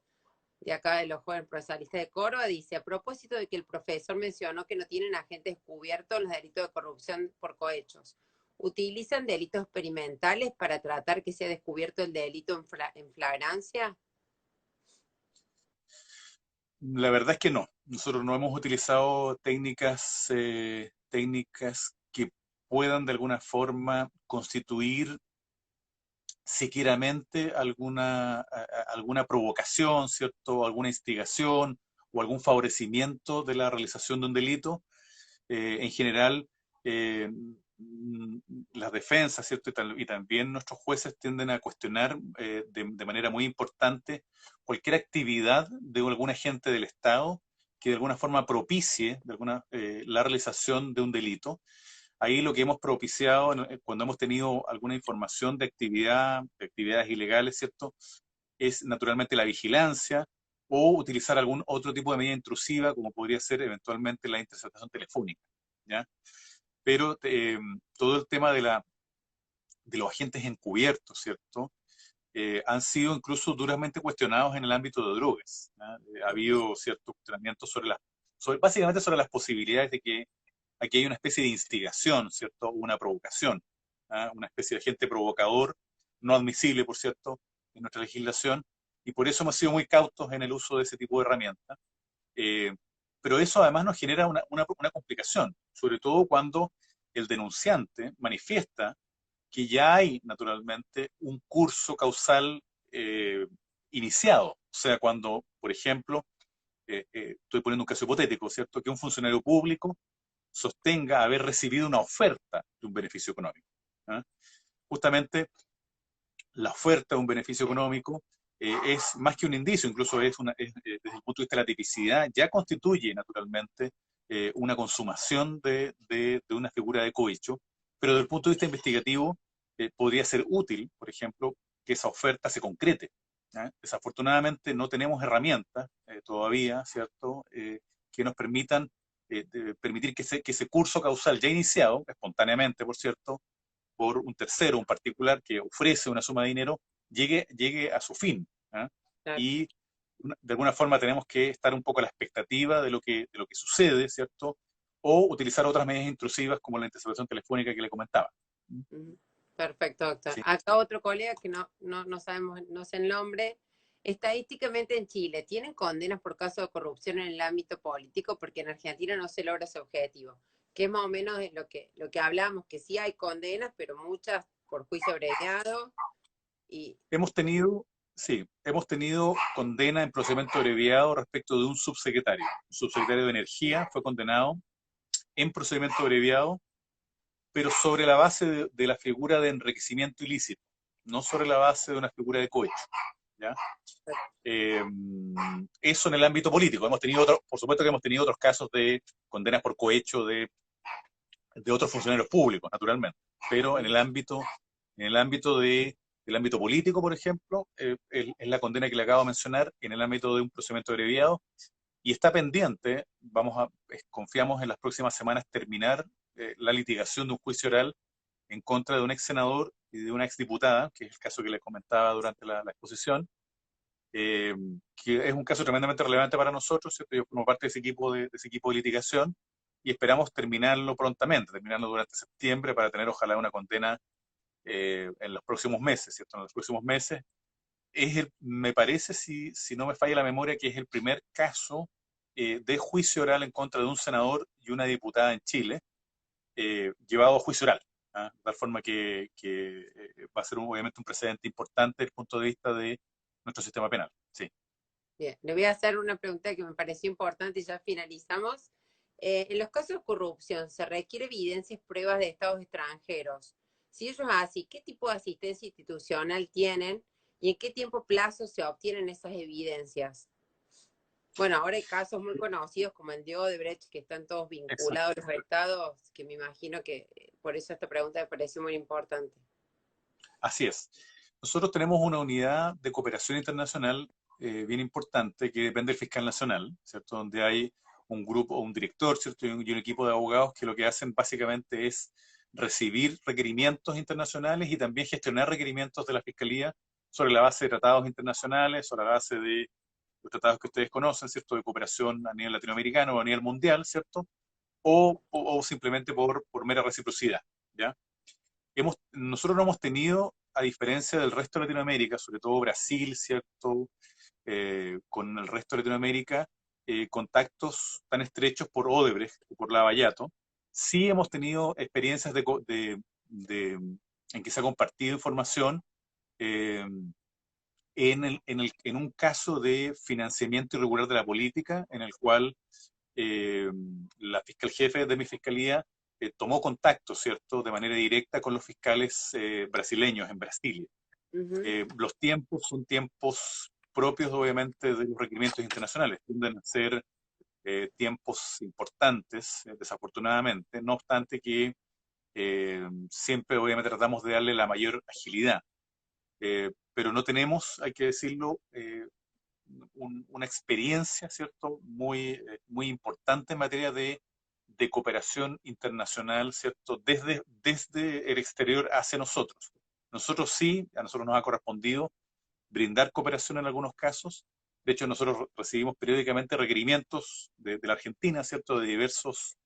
de acá de los jóvenes procesalistas de Córdoba, dice, a propósito de que el profesor mencionó que no tienen agentes descubiertos en los delitos de corrupción por cohechos, ¿utilizan delitos experimentales para tratar que sea descubierto el delito en flagrancia? La verdad es que no. Nosotros no hemos utilizado técnicas que puedan de alguna forma constituir siquieramente alguna provocación, ¿cierto? Alguna instigación o algún favorecimiento de la realización de un delito. En general, eh, las defensas, ¿cierto? Y también nuestros jueces tienden a cuestionar de manera muy importante cualquier actividad de algún agente del Estado que de alguna forma propicie la realización de un delito. Ahí lo que hemos propiciado cuando hemos tenido alguna información de actividades ilegales, ¿cierto? Es naturalmente la vigilancia o utilizar algún otro tipo de medida intrusiva, como podría ser eventualmente la interceptación telefónica, ¿ya? Pero todo el tema de los agentes encubiertos, ¿cierto? Han sido incluso duramente cuestionados en el ámbito de drogas, ¿ya? Ha habido ciertos cuestionamientos básicamente sobre las posibilidades de que aquí hay una especie de instigación, ¿cierto? Una provocación, ¿ah? Una especie de agente provocador, no admisible, por cierto, en nuestra legislación, y por eso hemos sido muy cautos en el uso de ese tipo de herramientas. Eh, pero eso además nos genera una complicación, sobre todo cuando el denunciante manifiesta que ya hay naturalmente un curso causal eh, iniciado. O sea, cuando, por ejemplo, estoy poniendo un caso hipotético, ¿cierto? Que un funcionario público sostenga haber recibido una oferta de un beneficio económico, ¿ah? Justamente la oferta de un beneficio económico es más que un indicio, incluso desde el punto de vista de la tipicidad, ya constituye naturalmente una consumación de una figura de cohecho, pero desde el punto de vista investigativo podría ser útil, por ejemplo, que esa oferta se concrete, ¿ah? Desafortunadamente no tenemos herramientas todavía, ¿cierto?, que nos permitir que ese curso causal ya iniciado, espontáneamente, por cierto, por un tercero, un particular que ofrece una suma de dinero, llegue a su fin, ¿ah? Claro. Y de alguna forma tenemos que estar un poco a la expectativa de lo que sucede, ¿cierto? O utilizar otras medidas intrusivas como la interceptación telefónica que le comentaba. Perfecto, doctor. Sí. Acá otro colega que no sabemos, no sé el nombre. Estadísticamente en Chile, ¿tienen condenas por caso de corrupción en el ámbito político? Porque en Argentina no se logra ese objetivo. Que es más o menos de lo que hablamos, que sí hay condenas, pero muchas por juicio abreviado. Y Hemos tenido, sí, hemos tenido condena en procedimiento abreviado respecto de un subsecretario. Un subsecretario de Energía fue condenado en procedimiento abreviado, pero sobre la base de la figura de enriquecimiento ilícito, no sobre la base de una figura de cohecho, ¿ya? Eh, Eso en el ámbito político. Por supuesto que hemos tenido otros casos de condenas por cohecho de otros funcionarios públicos, naturalmente, pero del ámbito político, por ejemplo, es la condena que le acabo de mencionar en el ámbito de un procedimiento abreviado y está pendiente, confiamos en las próximas semanas terminar la litigación de un juicio oral en contra de un ex senador y de una ex diputada, que es el caso que les comentaba durante la exposición, eh, que es un caso tremendamente relevante para nosotros, ¿cierto? Yo formo parte de ese equipo de litigación y esperamos terminarlo prontamente, terminarlo durante septiembre para tener ojalá una condena en los próximos meses, ¿cierto? En los próximos meses me parece, si no me falla la memoria, que es el primer caso de juicio oral en contra de un senador y una diputada en Chile, llevado a juicio oral. ¿Ah? De tal forma que va a ser obviamente un precedente importante desde el punto de vista de nuestro sistema penal. Sí. Bien, le voy a hacer una pregunta que me pareció importante y ya finalizamos. En los casos de corrupción, ¿se requiere evidencias, pruebas de estados extranjeros? Si ellos así, ¿qué tipo de asistencia institucional tienen y en qué tiempo plazo se obtienen esas evidencias? Bueno, ahora hay casos muy conocidos como el de Odebrecht, que están todos Exacto. vinculados a los estados, que me imagino que por eso esta pregunta me pareció muy importante. Así es. Nosotros tenemos una unidad de cooperación internacional bien importante que depende del fiscal nacional, ¿cierto? Donde hay un grupo, un director, ¿cierto? Y un equipo de abogados que lo que hacen básicamente es recibir requerimientos internacionales y también gestionar requerimientos de la Fiscalía sobre la base de tratados internacionales, sobre la base de los tratados que ustedes conocen, ¿cierto? De cooperación a nivel latinoamericano o a nivel mundial, ¿cierto? O simplemente por mera reciprocidad, ¿ya? Nosotros no hemos tenido, a diferencia del resto de Latinoamérica, sobre todo Brasil, ¿cierto? Con el resto de Latinoamérica, contactos tan estrechos por Odebrecht o por Lavallato. Sí hemos tenido experiencias en que se ha compartido información eh, en un caso de financiamiento irregular de la política, en el cual eh, la fiscal jefe de mi fiscalía tomó contacto, ¿cierto?, de manera directa con los fiscales brasileños en Brasilia. Ujú. Los tiempos son tiempos propios, obviamente, de los requerimientos internacionales, tienden a ser tiempos importantes, desafortunadamente, no obstante que siempre, obviamente, tratamos de darle la mayor agilidad. Pero no tenemos, hay que decirlo, una experiencia, ¿cierto?, muy importante en materia de cooperación internacional, ¿cierto?, desde el exterior hacia nosotros. Nosotros sí, a nosotros nos ha correspondido brindar cooperación en algunos casos. De hecho, nosotros recibimos periódicamente requerimientos de la Argentina, ¿cierto?, de diversas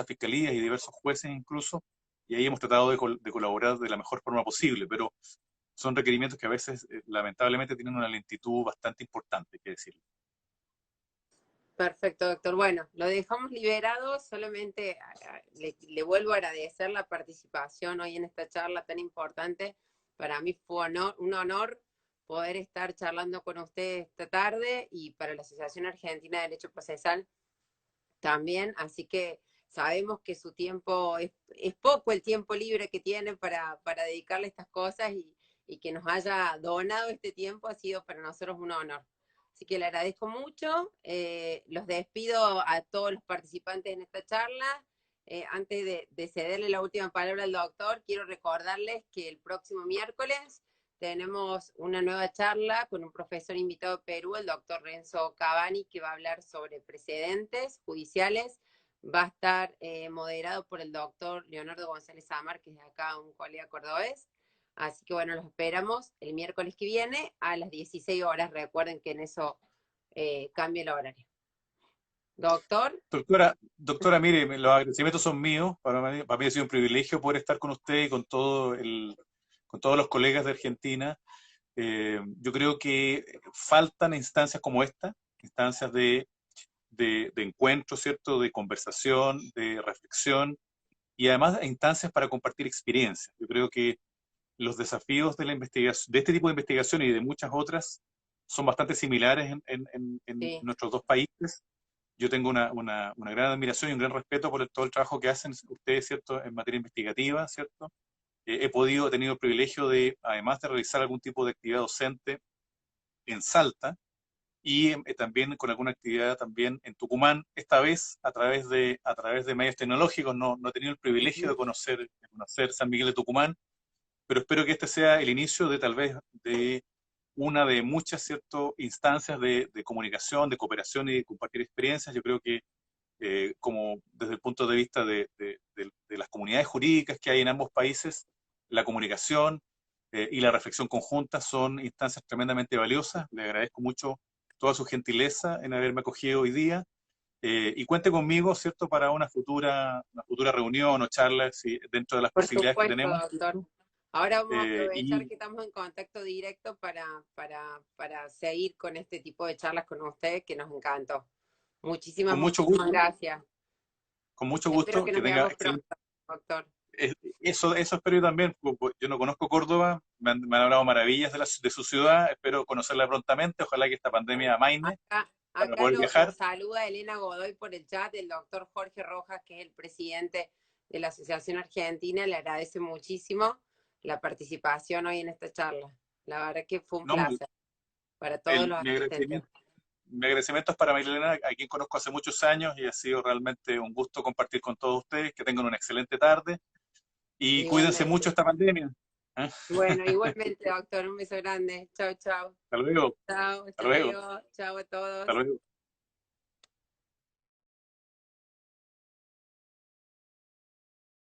fiscalías y diversos jueces incluso, y ahí hemos tratado de colaborar de la mejor forma posible, pero son requerimientos que a veces, lamentablemente, tienen una lentitud bastante importante, hay que decirlo. Perfecto, doctor. Bueno, lo dejamos liberado. Solamente le vuelvo a agradecer la participación hoy en esta charla tan importante. Para mí fue un honor poder estar charlando con usted esta tarde y para la Asociación Argentina de Derecho Procesal también. Así que sabemos que su tiempo es poco el tiempo libre que tiene para dedicarle a estas cosas y que nos haya donado este tiempo ha sido para nosotros un honor. Así que le agradezco mucho. Los despido a todos los participantes en esta charla. Antes de cederle la última palabra al doctor, quiero recordarles que el próximo miércoles tenemos una nueva charla con un profesor invitado de Perú, el doctor Renzo Cavani, que va a hablar sobre precedentes judiciales. Va a estar moderado por el doctor Leonardo González Amar, que es de acá un colega cordobés. Así que bueno, los esperamos el miércoles que viene a las 16 horas. Recuerden que en eso cambia el horario. Doctor. Doctora, mire, los agradecimientos son míos. Para mí ha sido un privilegio poder estar con usted y con todos los colegas de Argentina. Yo creo que faltan instancias como esta, instancias de encuentro, ¿cierto? De conversación, de reflexión y además instancias para compartir experiencias. Yo creo que los desafíos de la investigación, de este tipo de investigación y de muchas otras, son bastante similares en Sí. nuestros dos países. Yo tengo una gran admiración y un gran respeto por todo el trabajo que hacen ustedes, ¿cierto?, en materia investigativa, ¿cierto? He tenido el privilegio de, además de realizar algún tipo de actividad docente en Salta y también con alguna actividad también en Tucumán, esta vez a través de medios tecnológicos. No he tenido el privilegio Ujú. de conocer San Miguel de Tucumán, pero espero que este sea el inicio de tal vez de una de muchas, ¿cierto?, instancias de comunicación, de cooperación y de compartir experiencias. Yo creo que como desde el punto de vista de las comunidades jurídicas que hay en ambos países, la comunicación y la reflexión conjunta son instancias tremendamente valiosas. Le agradezco mucho toda su gentileza en haberme acogido hoy día y cuente conmigo, ¿cierto?, para una futura reunión o charla dentro de las Por posibilidades que supuesto, tenemos. doctor. Ahora vamos a aprovechar Y que estamos en contacto directo para seguir con este tipo de charlas con usted, que nos encantó. Muchísimas, Con mucho muchísimas gusto, gracias. con mucho Espero gusto, que que nos tenga veamos excelente. pronto, doctor. Eso espero yo también. Yo no conozco Córdoba, me han hablado maravillas de su ciudad, espero conocerla prontamente, ojalá que esta pandemia amaine para Acá poder lo viajar. saluda Elena Godoy por el chat, el doctor Jorge Rojas, que es el presidente de la Asociación Argentina. Le agradece muchísimo la participación hoy en esta charla. La verdad que fue un No, placer para todos los mi asistentes. agradecimiento, mi agradecimiento es para Marilena, a quien conozco hace muchos años y ha sido realmente un gusto compartir con todos ustedes. Que tengan una excelente tarde y cuídense mucho Igualmente. esta pandemia. ¿Eh? Bueno, igualmente, doctor, un beso grande. Chao, chao. Hasta luego, Chao, hasta hasta luego, luego. Chao a hasta todos. luego.